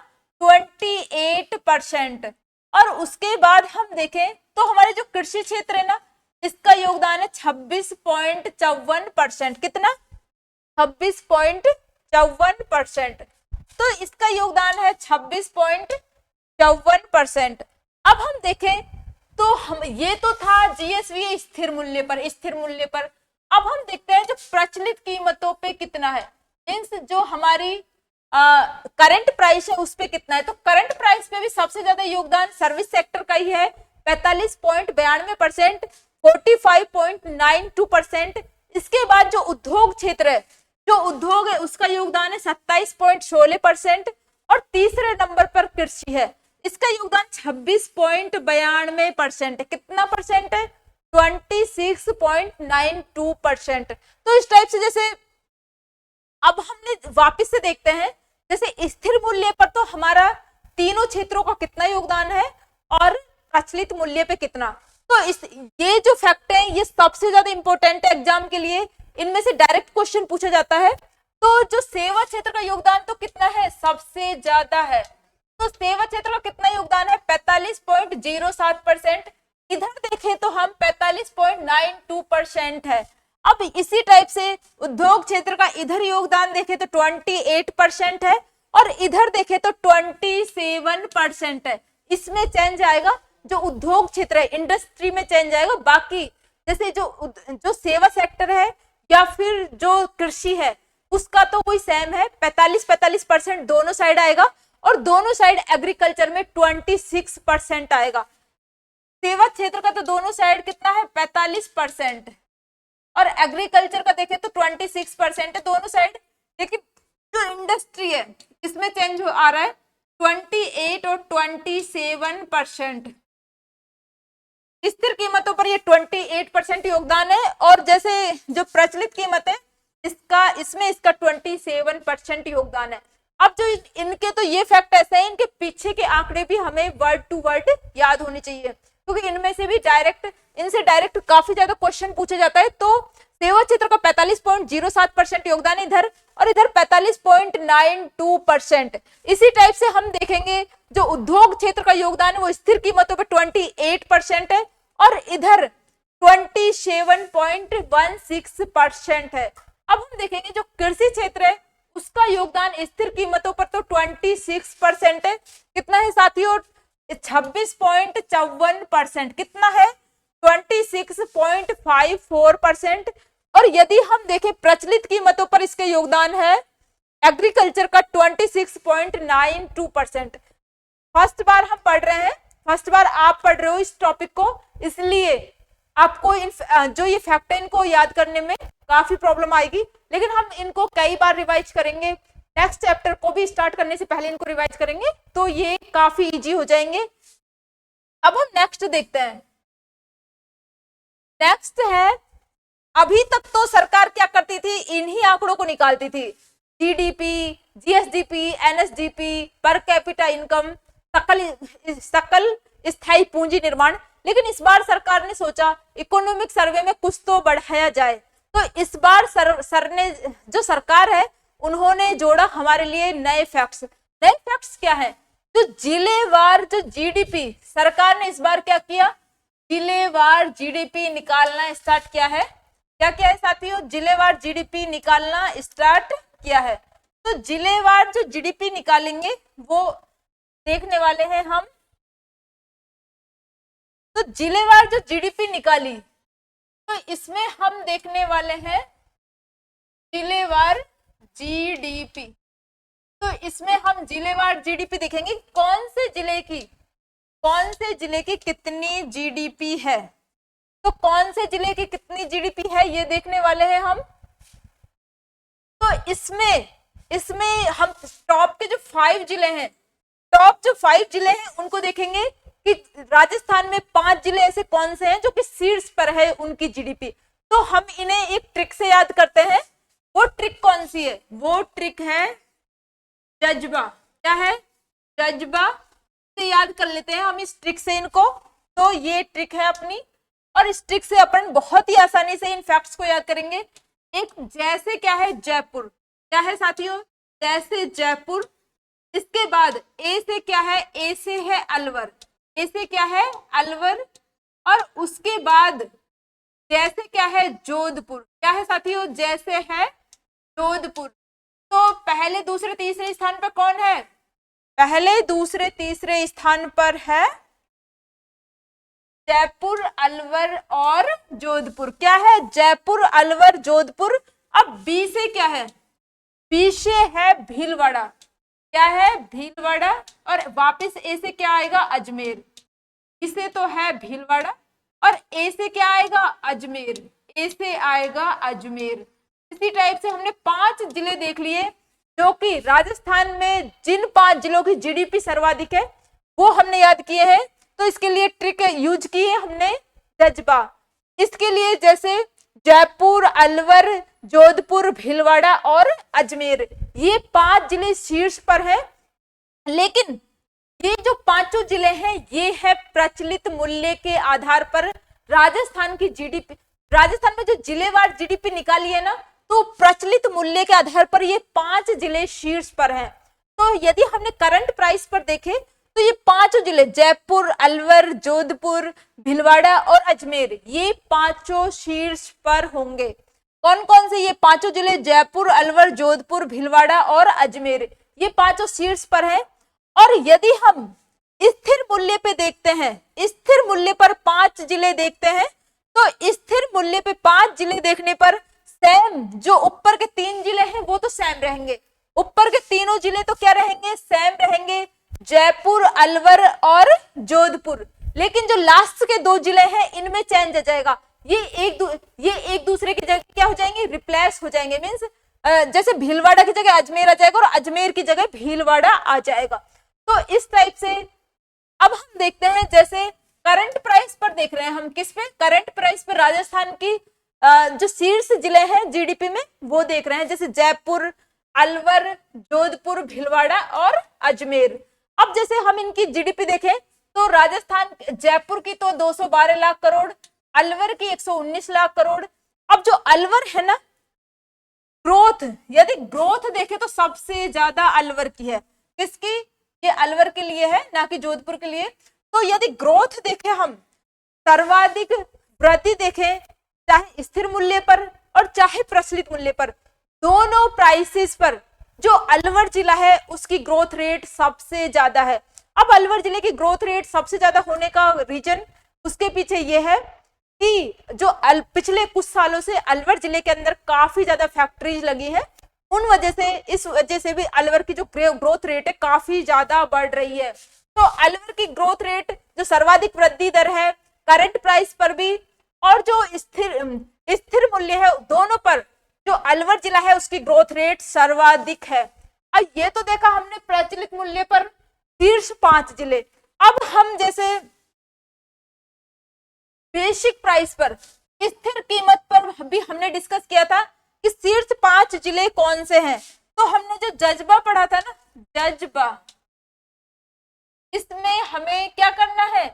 28%। और उसके बाद हम देखें तो हमारे जो कृषि क्षेत्र है ना, इसका योगदान है 26.54%। कितना, 26.54%। तो इसका योगदान है 26.54%। अब हम देखें तो हम ये तो था जीएसवी स्थिर मूल्य पर, स्थिर मूल्य पर। अब हम देखते हैं जो प्रचलित कीमतों पे कितना है, मींस जो हमारी करंट प्राइस है उस पे कितना है। तो करंट प्राइस पे भी सबसे ज्यादा योगदान सर्विस सेक्टर का ही है 45.92%, 45.92%। इसके बाद जो उद्योग क्षेत्र है, जो उद्योग है उसका योगदान है 27.16%। और तीसरे नंबर पर कृषि है, इसका योगदान 26.92% है। कितना परसेंट है, 26.92%। तो इस टाइप से जैसे अब हमने वापस से देखते हैं, जैसे स्थिर मूल्य पर तो हमारा तीनों क्षेत्रों का कितना योगदान है और प्रचलित मूल्य पे कितना। तो ये जो फैक्ट है ये सबसे ज्यादा इंपॉर्टेंट है एग्जाम के लिए, इनमें से डायरेक्ट क्वेश्चन पूछा जाता है। तो जो सेवा क्षेत्र का योगदान तो कितना है, सबसे ज्यादा है। तो सेवा क्षेत्र का कितना योगदान है, 45.07%। इधर देखें तो हम 45.92% है। अब इसी टाइप से उद्योग क्षेत्र का इधर योगदान देखें तो 28% है और इधर देखें तो 27% है। इसमें चेंज आएगा, जो उद्योग क्षेत्र है इंडस्ट्री में चेंज आएगा। बाकी जैसे जो सेवा सेक्टर है या फिर जो कृषि है उसका तो कोई सेम है, 45% दोनों साइड आएगा और दोनों साइड एग्रीकल्चर में 26% आएगा। सेवा क्षेत्र का तो दोनों साइड कितना है 45% और एग्रीकल्चर का देखें तो 26% है दोनों साइड। लेकिन जो इंडस्ट्री है इसमें चेंज आ रहा है 28 और 27%। स्थिर कीमतों पर ये 28% योगदान है और जैसे जो प्रचलित कीमत है इसमें इसका 27% योगदान है। अब जो इनके तो ये फैक्ट ऐसे हैं, इनके पीछे के आंकड़े भी हमें वर्ड टू वर्ड याद होने चाहिए क्योंकि इनमें से भी इनसे डायरेक्ट काफी ज्यादा क्वेश्चन पूछा जाता है। तो सेवा क्षेत्र का 45.07% योगदान इधर और इधर 45.92%। इसी टाइप से हम देखेंगे जो उद्योग क्षेत्र का योगदान है वो स्थिर कीमतों पर 28% है और इधर 27.16% है। अब हम देखेंगे जो कृषि क्षेत्र है उसका योगदान स्थिर कीमतों पर तो 26% है। कितना है साथियों, 26.54%। कितना है, 26.54%। और यदि हम देखें प्रचलित कीमतों पर इसके योगदान है एग्रीकल्चर का 26.92%। फर्स्ट बार हम पढ़ रहे हैं, फर्स्ट बार आप पढ़ रहे हो इस टॉपिक को, इसलिए आपको जो ये फैक्ट है इनको याद करने में काफी प्रॉब्लम आएगी, लेकिन हम इनको कई बार रिवाइज करेंगे। नेक्स्ट चैप्टर को भी स्टार्ट करने से पहले इनको रिवाइज करेंगे तो ये काफी इजी हो जाएंगे। अब हम नेक्स्ट देखते हैं। नेक्स्ट है, अभी तक तो सरकार क्या करती थी, इन्हीं आंकड़ों को निकालती थी, GDP, GSDP, NSDP, per capita income, सकल स्थायी पूंजी निर्माण। लेकिन इस बार सरकार ने सोचा इकोनॉमिक सर्वे में कुछ तो बढ़ाया जाए, तो इस बार सर ने जो सरकार है उन्होंने जोड़ा हमारे लिए नए फैक्ट्स। नए फैक्ट्स क्या है? तो जिलेवार जो जीडीपी, सरकार ने इस बार क्या किया, जिलेवार जीडीपी निकालना स्टार्ट किया है। क्या किया है साथियों? जिलेवार जीडीपी निकालना स्टार्ट किया है। तो जिलेवार जो जीडीपी निकालेंगे वो देखने वाले हैं हम। तो जिलेवार जो जीडीपी निकाली, तो इसमें हम देखने वाले हैं जिलेवार जीडीपी। तो इसमें हम जिलेवार जीडीपी देखेंगे, कौन से जिले की कितनी जीडीपी है। तो कौन से जिले की कितनी जीडीपी है ये देखने वाले हैं हम। तो इसमें हम टॉप के जो 5 जिले हैं, टॉप जो 5 जिले हैं उनको देखेंगे कि राजस्थान में 5 जिले ऐसे कौन से हैं जो कि शीर्ष पर है उनकी जीडीपी। तो हम इन्हें एक ट्रिक से याद करते हैं। वो ट्रिक कौन सी है? वो ट्रिक है जज्बा। क्या है? जज्बा से याद कर लेते हैं हम इस ट्रिक से इनको। तो ये ट्रिक है अपनी, और इस ट्रिक से अपन बहुत ही आसानी से इन फैक्ट्स को याद करेंगे। एक जैसे क्या है जयपुर, क्या है साथियों? जैसे जयपुर। इसके बाद ए से क्या है? ए से है अलवर। ए से क्या है? अलवर। और उसके बाद जैसे क्या है? जोधपुर। क्या है साथियों? जैसे है जोधपुर। तो पहले दूसरे तीसरे स्थान पर कौन है? पहले दूसरे तीसरे स्थान पर है जयपुर, अलवर और जोधपुर। क्या है? जयपुर, अलवर, जोधपुर। अब बी से क्या है? बी से है भीलवाड़ा। क्या है? भीलवाड़ा। और वापस ए से क्या आएगा? अजमेर। इसे तो है भीलवाड़ा, और ए से क्या आएगा? अजमेर। ए से आएगा अजमेर। इसी टाइप से हमने 5 जिले देख लिए जो कि राजस्थान में जिन 5 जिलों की जीडीपी सर्वाधिक है वो हमने याद किए हैं। तो इसके लिए ट्रिक यूज की है हमने जज्बा। इसके लिए जैसे जयपुर, अलवर, जोधपुर, भीलवाड़ा और अजमेर, ये 5 जिले शीर्ष पर है। लेकिन ये जो 5 जिले हैं ये है प्रचलित मूल्य के आधार पर राजस्थान की जीडीपी। राजस्थान में जो जिलेवार जीडीपी निकाली है ना, तो प्रचलित मूल्य के आधार पर ये 5 जिले शीर्ष पर हैं। तो यदि हमने करंट प्राइस पर देखे तो ये 5 जिले जयपुर, अलवर, जोधपुर, भीलवाड़ा और अजमेर, ये 5 शीर्ष पर होंगे। कौन कौन से? ये 5 जिले जयपुर, अलवर, जोधपुर, भीलवाड़ा और अजमेर, ये 5 शीर्ष पर है। और यदि हम स्थिर मूल्य पे देखते हैं, स्थिर मूल्य पर 5 जिले देखते हैं, तो स्थिर मूल्य पे 5 जिले देखने पर सेम जो ऊपर के 3 जिले हैं वो तो सेम रहेंगे। ऊपर के तीनों जिले तो क्या रहेंगे? सेम रहेंगे, जयपुर, अलवर और जोधपुर। लेकिन जो लास्ट के 2 जिले हैं इनमें चेंज आ जाएगा। ये एक दूसरे की जगह क्या हो जाएंगे? रिप्लेस हो जाएंगे। मींस जैसे भीलवाड़ा की जगह अजमेर आ जाएगा और अजमेर की जगह भीलवाड़ा आ जाएगा। तो इस टाइप से अब हम देखते हैं, जैसे करंट प्राइस पर देख रहे हैं हम। किस पे? करंट प्राइस पर राजस्थान की जो शीर्ष जिले हैं जीडीपी में वो देख रहे हैं, जैसे जयपुर, अलवर, जोधपुर, भीलवाड़ा और अजमेर। अब जैसे हम इनकी जीडीपी देखें तो राजस्थान, जयपुर की तो 212 लाख करोड़, अलवर की 119 लाख करोड़। अब जो अलवर है ना, ग्रोथ, यदि ग्रोथ देखें तो सबसे ज्यादा अलवर की है। किसकी? ये अलवर के लिए है, ना कि जोधपुर के लिए। तो यदि ग्रोथ देखें हम, सर्वाधिक वृद्धि देखें, चाहे स्थिर मूल्य पर और चाहे प्रचलित मूल्य पर, दोनों प्राइसेस पर जो अलवर जिला है उसकी ग्रोथ रेट सबसे ज्यादा है। अब अलवर जिले की ग्रोथ रेट सबसे ज्यादा होने का रीजन, उसके पीछे ये है कि जो पिछले कुछ सालों से अलवर जिले के अंदर काफी ज्यादा फैक्ट्रीज लगी है, उन वजह से, इस वजह से भी अलवर की जो ग्रोथ रेट है काफी ज्यादा बढ़ रही है। तो अलवर की ग्रोथ रेट जो सर्वाधिक वृद्धि दर है करंट प्राइस पर भी और जो स्थिर मूल्य है, दोनों पर जो अलवर जिला है उसकी ग्रोथ रेट सर्वाधिक है। अब ये तो देखा हमने प्रचलित मूल्य पर शीर्ष 5 जिले। अब हम जैसे बेसिक प्राइस पर, स्थिर कीमत पर भी हमने डिस्कस किया था कि शीर्ष 5 जिले कौन से हैं। तो हमने जो जज्बा पढ़ा था ना, जज्बा, इसमें हमें क्या करना है,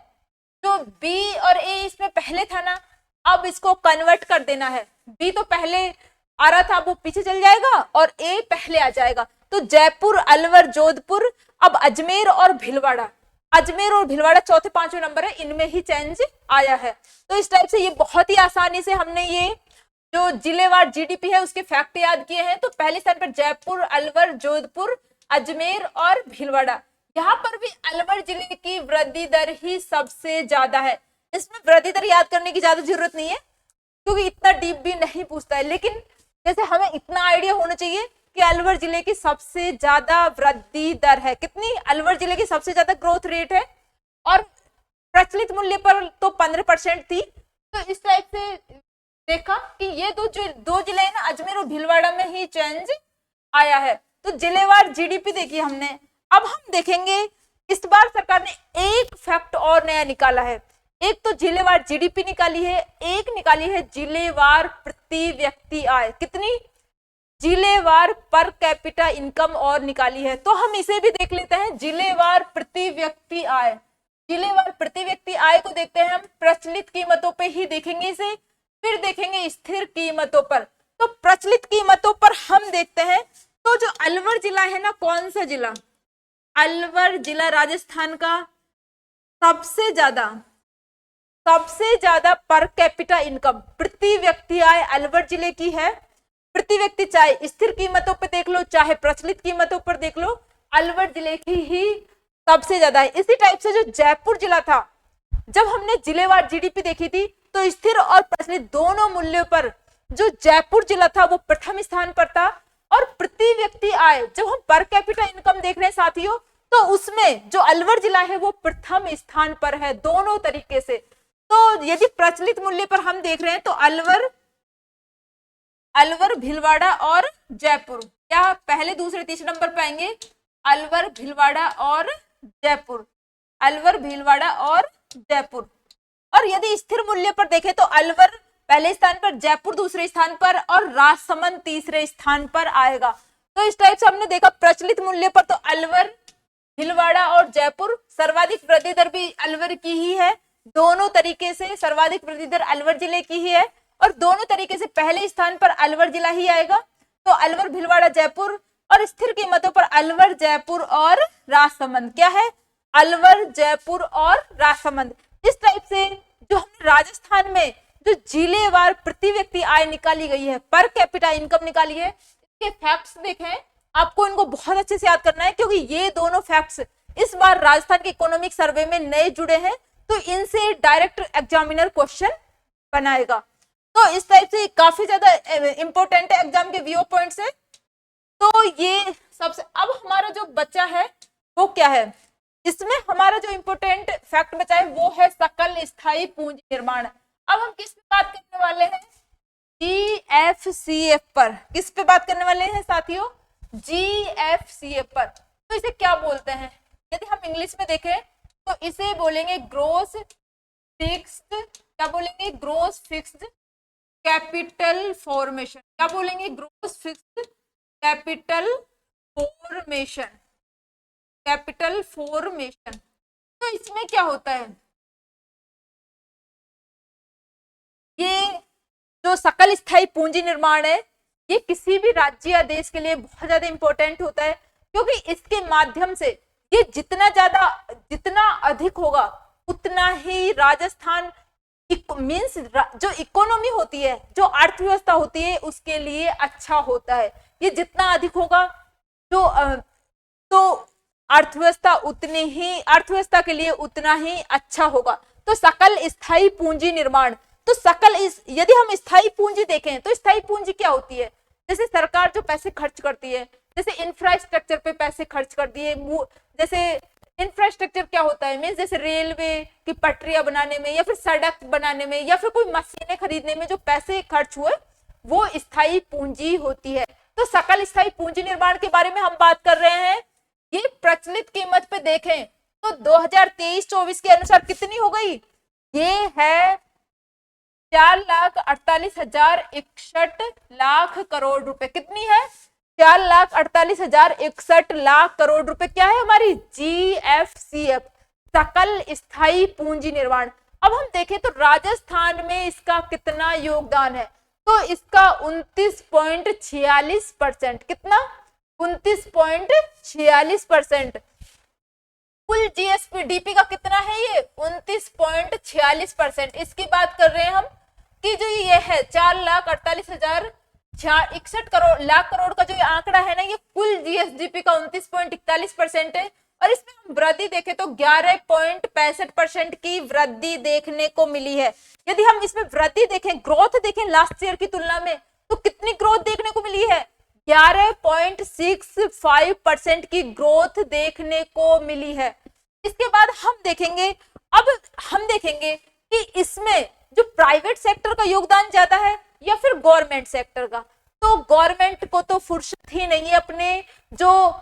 जो बी और ए इसमें पहले था ना, अब इसको कन्वर्ट कर देना है। बी तो पहले आ रहा था, वो पीछे चल जाएगा और ए पहले आ जाएगा। तो जयपुर, अलवर, जोधपुर, अब अजमेर और भीलवाड़ा, अजमेर और भीलवाड़ा चौथे पांचवें नंबर है, इनमें ही चेंज आया है। तो इस टाइप से ये बहुत ही आसानी से हमने ये जो जिलेवार जीडीपी है उसके फैक्ट याद किए हैं। तो पहले स्थान पर जयपुर, अलवर, जोधपुर, अजमेर और भीलवाड़ा। यहाँ पर भी अलवर जिले की वृद्धि दर ही सबसे ज्यादा है। इसमें वृद्धि दर याद करने की ज्यादा जरूरत नहीं है क्योंकि इतना डीप भी नहीं पूछता है, लेकिन जैसे हमें इतना आइडिया होना चाहिए कि अलवर जिले की सबसे ज्यादा वृद्धि दर है। कितनी? अलवर जिले की सबसे ज्यादा ग्रोथ रेट है और प्रचलित मूल्य पर तो 15% थी। तो इस टाइप से देखा कि ये दो जिले हैं ना, अजमेर और भीलवाड़ा में ही चेंज आया है। तो जिलेवार जीडीपी देखी हमने। अब हम देखेंगे इस बार सरकार ने एक फैक्ट और नया निकाला है। एक तो जिलेवार जीडीपी निकाली है, एक निकाली है जिलेवार प्रति व्यक्ति आय। कितनी? जिलेवार पर कैपिटा इनकम और निकाली है। तो हम इसे भी देख लेते हैं, जिलेवार प्रति व्यक्ति आय। जिलेवार प्रति व्यक्ति आय को देखते हैं हम, प्रचलित कीमतों पे ही देखेंगे इसे, फिर देखेंगे स्थिर कीमतों पर। तो प्रचलित कीमतों पर हम देखते हैं, तो जो अलवर जिला है ना, कौन सा जिला? अलवर जिला राजस्थान का सबसे ज्यादा पर कैपिटा इनकम, प्रति व्यक्ति आय अलवर जिले की है। प्रति व्यक्ति चाहे स्थिर कीमतों पर देख लो चाहे प्रचलित कीमतों पर देख लो, अलवर जिले की ही सबसे ज्यादा है। इसी टाइप से जो जयपुर जिला था, जब हमने जिलेवार जीडीपी देखी थी तो स्थिर और प्रचलित दोनों मूल्यों पर जो जयपुर जिला था वो प्रथम स्थान पर था। और प्रति व्यक्ति आय जब हम पर कैपिटा इनकम देख रहे हैं साथियों, तो उसमें जो अलवर जिला है वो प्रथम स्थान पर है दोनों तरीके से। तो यदि प्रचलित मूल्य पर हम देख रहे हैं तो अलवर, भीलवाड़ा और जयपुर क्या पहले, दूसरे, तीसरे नंबर पर आएंगे? अलवर, भीलवाड़ा और जयपुर, अलवर, भीलवाड़ा और जयपुर। और यदि स्थिर मूल्य पर देखें तो अलवर पहले स्थान पर, जयपुर दूसरे स्थान पर और राजसमंद तीसरे स्थान पर आएगा। तो इस टाइप से हमने देखा प्रचलित मूल्य पर तो अलवर, भीलवाड़ा और जयपुर। सर्वाधिक वृद्धि दर भी अलवर की ही है, दोनों तरीके से सर्वाधिक वृद्धि दर अलवर जिले की ही है और दोनों तरीके से पहले स्थान पर अलवर जिला ही आएगा। तो अलवर, भीलवाड़ा, जयपुर। और स्थिर कीमतों पर अलवर, जयपुर और राजसमंद। क्या है? अलवर, जयपुर और राजसमंद। इस टाइप से जो हमने राजस्थान में जो जिलेवार प्रति व्यक्ति आय निकाली गई है, पर कैपिटा इनकम निकाली है, इसके फैक्ट्स देखें। आपको इनको बहुत अच्छे से याद करना है क्योंकि ये दोनों फैक्ट्स इस बार राजस्थान के इकोनॉमिक सर्वे में नए जुड़े हैं, तो इनसे डायरेक्ट एग्जामिनर क्वेश्चन बनाएगा। तो इस टाइप से काफी ज्यादा इंपॉर्टेंट है एग्जाम के व्यू पॉइंट से। तो ये सबसे, अब हमारा जो बच्चा है वो क्या है, इसमें हमारा जो इंपॉर्टेंट फैक्ट बचा है वो है सकल स्थायी पूंजी निर्माण। अब हम किस पे बात करने वाले हैं? GFCF पर। किस पे बात करने वाले हैं साथियों? GFCF पर। तो इसे क्या बोलते हैं? यदि हम इंग्लिश में देखें तो इसे बोलेंगे ग्रोस फिक्स्ड, क्या बोलेंगे? Gross fixed capital formation. क्या बोलेंगे? Gross fixed capital formation, capital formation. तो इसमें क्या होता है, ये जो सकल स्थायी पूंजी निर्माण है ये किसी भी राज्य या देश के लिए बहुत ज्यादा इंपॉर्टेंट होता है क्योंकि इसके माध्यम से ये जितना अधिक होगा उतना ही राजस्थान मींस जो इकोनॉमी होती है, जो अर्थव्यवस्था होती है उसके लिए अच्छा होता है। ये जितना अधिक होगा तो अर्थव्यवस्था के लिए उतना ही अच्छा होगा। तो सकल स्थायी पूंजी निर्माण, तो यदि हम स्थायी पूंजी देखें तो स्थायी पूंजी क्या होती है? जैसे सरकार जो पैसे खर्च करती है, जैसे इंफ्रास्ट्रक्चर पे पैसे खर्च कर दिए, जैसे इंफ्रास्ट्रक्चर क्या होता है मींस जैसे रेलवे की पटरियां बनाने में या फिर सड़क बनाने में या फिर कोई मशीनें खरीदने में जो पैसे खर्च हुए वो स्थायी पूंजी होती है। तो सकल स्थायी पूंजी निर्माण के बारे में हम बात कर रहे हैं। ये प्रचलित कीमत पे देखें तो 2023-24 के अनुसार कितनी हो गई? ये है 4,48,61 लाख करोड़ रुपए। कितनी है? 4,48,61 करोड़ रुपए क्या है हमारी GFCF, सकल स्थायी पूंजी निर्माण। अब हम देखें तो राजस्थान में इसका कितना योगदान है, तो इसका 29.46%, कितना 29.46%। कुल GSPDP का कितना है ये 29.46%। इसकी बात कर रहे हैं हम कि जो ये है 4,48,61 लाख करोड़ का जो ये आंकड़ा है ना, ये कुल GSDP का 29.41% है। और इसमें हम वृद्धि देखें तो 11.65% की वृद्धि देखने को मिली है। यदि हम इसमें वृद्धि देखें, ग्रोथ देखें लास्ट ईयर की तुलना में, तो कितनी ग्रोथ देखने को मिली है 11.65% की ग्रोथ देखने को मिली है। इसके बाद हम देखेंगे, अब हम देखेंगे कि इसमें जो प्राइवेट सेक्टर का योगदान ज्यादा है या फिर गवर्नमेंट सेक्टर का। तो गवर्नमेंट को तो फुर्सत ही नहीं है अपने जो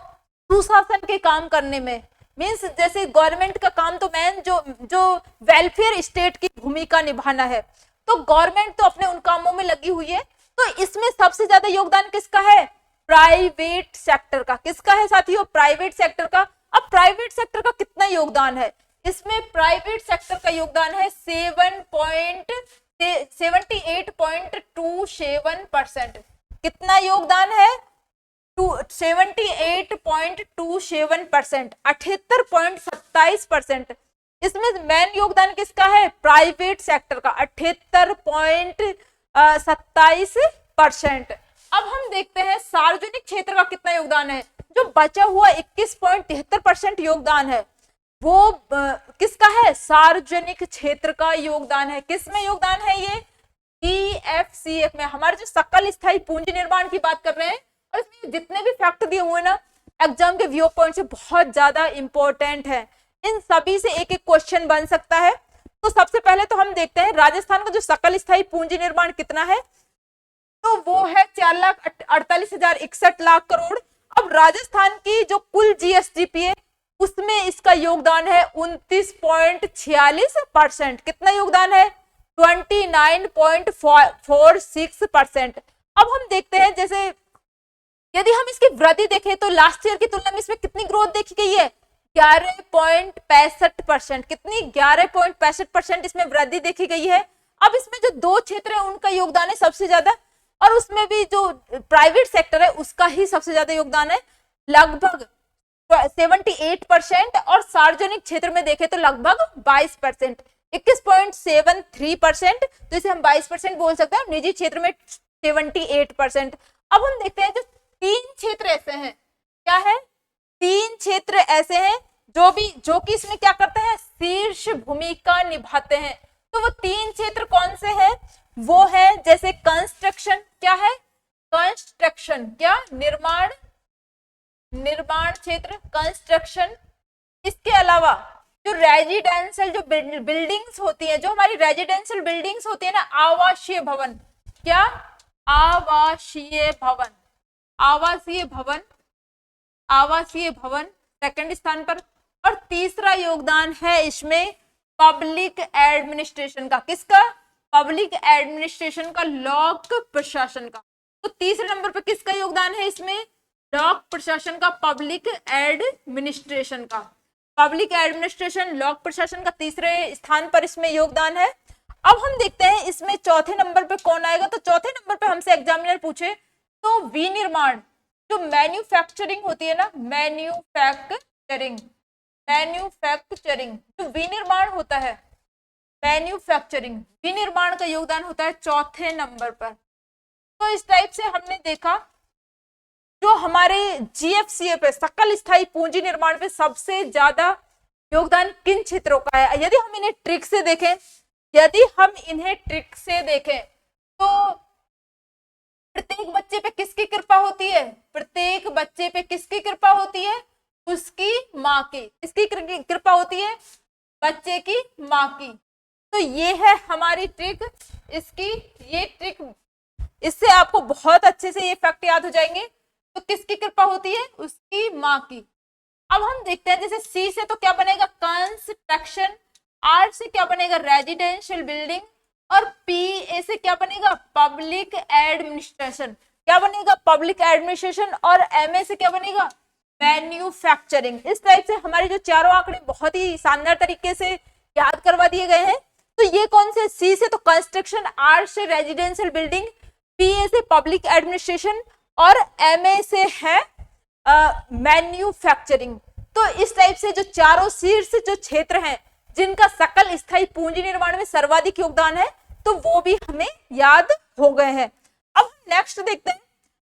सुशासन के काम करने में, मींस जैसे गवर्नमेंट का काम तो मेन जो वेलफेयर स्टेट की भूमिका निभाना है, तो गवर्नमेंट तो अपने उन कामों में लगी हुई है। तो इसमें सबसे ज्यादा योगदान किसका है प्राइवेट सेक्टर का। किसका है साथियों प्राइवेट सेक्टर का। अब प्राइवेट सेक्टर का कितना योगदान है, इसमें प्राइवेट सेक्टर का योगदान है 78.27%। कितना योगदान है 78.27%, 78.27%। इसमें मेन योगदान किसका है प्राइवेट सेक्टर का 78.27%। अब हम देखते हैं सार्वजनिक क्षेत्र का कितना योगदान है। जो बचा हुआ 21.73% योगदान है वो किसका है सार्वजनिक क्षेत्र का योगदान है। किसमें योगदान है ये GFCF में, हमारे जो सकल स्थायी पूंजी निर्माण की बात कर रहे हैं। और इसमें जितने भी फैक्ट दिए हुए ना एग्जाम के व्यू पॉइंट से बहुत ज्यादा इंपॉर्टेंट है, इन सभी से एक एक क्वेश्चन बन सकता है। तो सबसे पहले तो हम देखते हैं राजस्थान का जो सकल स्थायी पूंजी निर्माण कितना है, तो वो है 4,48,61 लाख करोड़। अब राजस्थान की जो कुल GSDP है उसमें इसका योगदान है 29.46%। कितना योगदान है 29.46%। अब हम देखते हैं जैसे यदि हम इसकी वृद्धि देखें तो लास्ट ईयर की तुलना में इसमें कितनी ग्रोथ देखी गई है 11.65%। कितनी 11.65% इसमें वृद्धि देखी गई है। अब इसमें जो दो क्षेत्र है उनका योगदान है सबसे ज्यादा, और उसमें भी जो प्राइवेट सेक्टर है उसका ही सबसे ज्यादा योगदान है लगभग 78%, और सार्वजनिक क्षेत्र में देखें तो लगभग 22%, 21.73%। तो इसे हम 22% बोल सकते हैं। निजी क्षेत्र में 78%। अब हम देखते हैं जो तीन क्षेत्र ऐसे हैं, क्या है तीन क्षेत्र ऐसे हैं जो कि इसमें क्या करते हैं शीर्ष भूमिका निभाते हैं। तो वो तीन क्षेत्र कौन से हैं, वो है जैसे कंस्ट्रक्शन, क्या है कंस्ट्रक्शन, क्या निर्माण क्षेत्र कंस्ट्रक्शन। इसके अलावा जो रेजिडेंशियल जो बिल्डिंग्स होती है, जो हमारी रेजिडेंशियल बिल्डिंग्स होती है ना, आवासीय भवन, क्या आवासीय भवन सेकंड स्थान पर। और तीसरा योगदान है इसमें पब्लिक एडमिनिस्ट्रेशन का। किसका पब्लिक एडमिनिस्ट्रेशन का, लोक प्रशासन का। तो तीसरे नंबर पर किसका योगदान है इसमें लोक प्रशासन का, पब्लिक एडमिनिस्ट्रेशन का। पब्लिक एडमिनिस्ट्रेशन लोक प्रशासन का तीसरे स्थान पर इसमें योगदान है। अब हम देखते हैं इसमें चौथे नंबर पे कौन आएगा। तो चौथे नंबर पे हमसे एग्जामिनर पूछे तो विनिर्माण, जो मैन्युफैक्चरिंग होती है ना, मैन्युफैक्चरिंग जो विनिर्माण होता है, मैन्युफैक्चरिंग विनिर्माण का योगदान होता है चौथे नंबर पर। तो इस टाइप से हमने देखा जो हमारे GFCF पे सकल स्थायी पूंजी निर्माण पे सबसे ज्यादा योगदान किन क्षेत्रों का है। यदि हम इन्हें ट्रिक से देखें तो प्रत्येक बच्चे पे किसकी कृपा होती है, प्रत्येक बच्चे पे किसकी कृपा होती है, उसकी माँ की। किसकी कृपा होती है, बच्चे की माँ की। तो ये है हमारी ट्रिक। ये ट्रिक, इससे आपको बहुत अच्छे से ये फैक्ट याद हो जाएंगे। तो किसकी कृपा होती है, उसकी माँ की। अब हम देखते हैं जैसे C से तो क्या बनेगा कंस्ट्रक्शन, R से क्या बनेगा रेजिडेंशियल बिल्डिंग, और PA से क्या बनेगा पब्लिक एडमिनिस्ट्रेशन। क्या बनेगा, पब्लिक एडमिनिस्ट्रेशन, और एमए से क्या बनेगा, मैन्युफैक्चरिंग। इस टाइप से हमारे जो चारों आंकड़े बहुत ही शानदार तरीके से याद करवा दिए गए हैं। तो ये कौन से, सी से तो कंस्ट्रक्शन, आर से रेजिडेंशियल बिल्डिंग, पीए से पब्लिक एडमिनिस्ट्रेशन, और एमए से है मैन्युफैक्चरिंग। तो इस टाइप से जो चारों शीर्ष जो क्षेत्र हैं जिनका सकल स्थायी पूंजी निर्माण में सर्वाधिक योगदान है, तो वो भी हमें याद हो गए हैं। अब नेक्स्ट देखते हैं।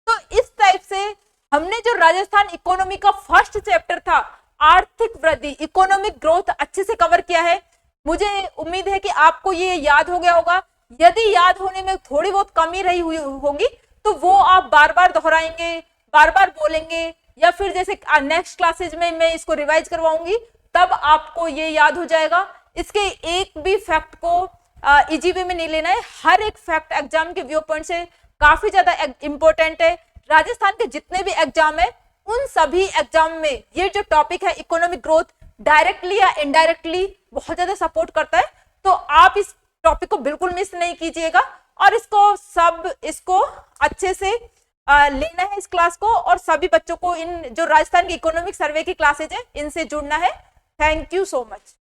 तो इस टाइप से हमने जो राजस्थान इकोनॉमी का फर्स्ट चैप्टर था, आर्थिक वृद्धि, इकोनॉमिक ग्रोथ, अच्छे से कवर किया है। मुझे उम्मीद है कि आपको ये याद हो गया होगा। यदि याद होने में थोड़ी बहुत कमी रही हुई होगी तो वो आप बार बार दोहराएंगे, बार बार बोलेंगे, या फिर जैसे नेक्स्ट क्लासेज में मैं इसको रिवाइज करवाऊंगी तब आपको ये याद हो जाएगा। इसके एक भी फैक्ट को इजी वे में नहीं लेना है, हर एक फैक्ट एग्जाम के व्यू पॉइंट से काफी ज्यादा इंपॉर्टेंट है। राजस्थान के जितने भी एग्जाम है उन सभी एग्जाम में ये जो टॉपिक है इकोनॉमिक ग्रोथ डायरेक्टली या इनडायरेक्टली बहुत ज्यादा सपोर्ट करता है। तो आप इस टॉपिक को बिल्कुल मिस नहीं कीजिएगा और इसको अच्छे से लेना है इस क्लास को, और सभी बच्चों को इन जो राजस्थान की इकोनॉमिक सर्वे की क्लासेज है इनसे जुड़ना है। Thank you so much.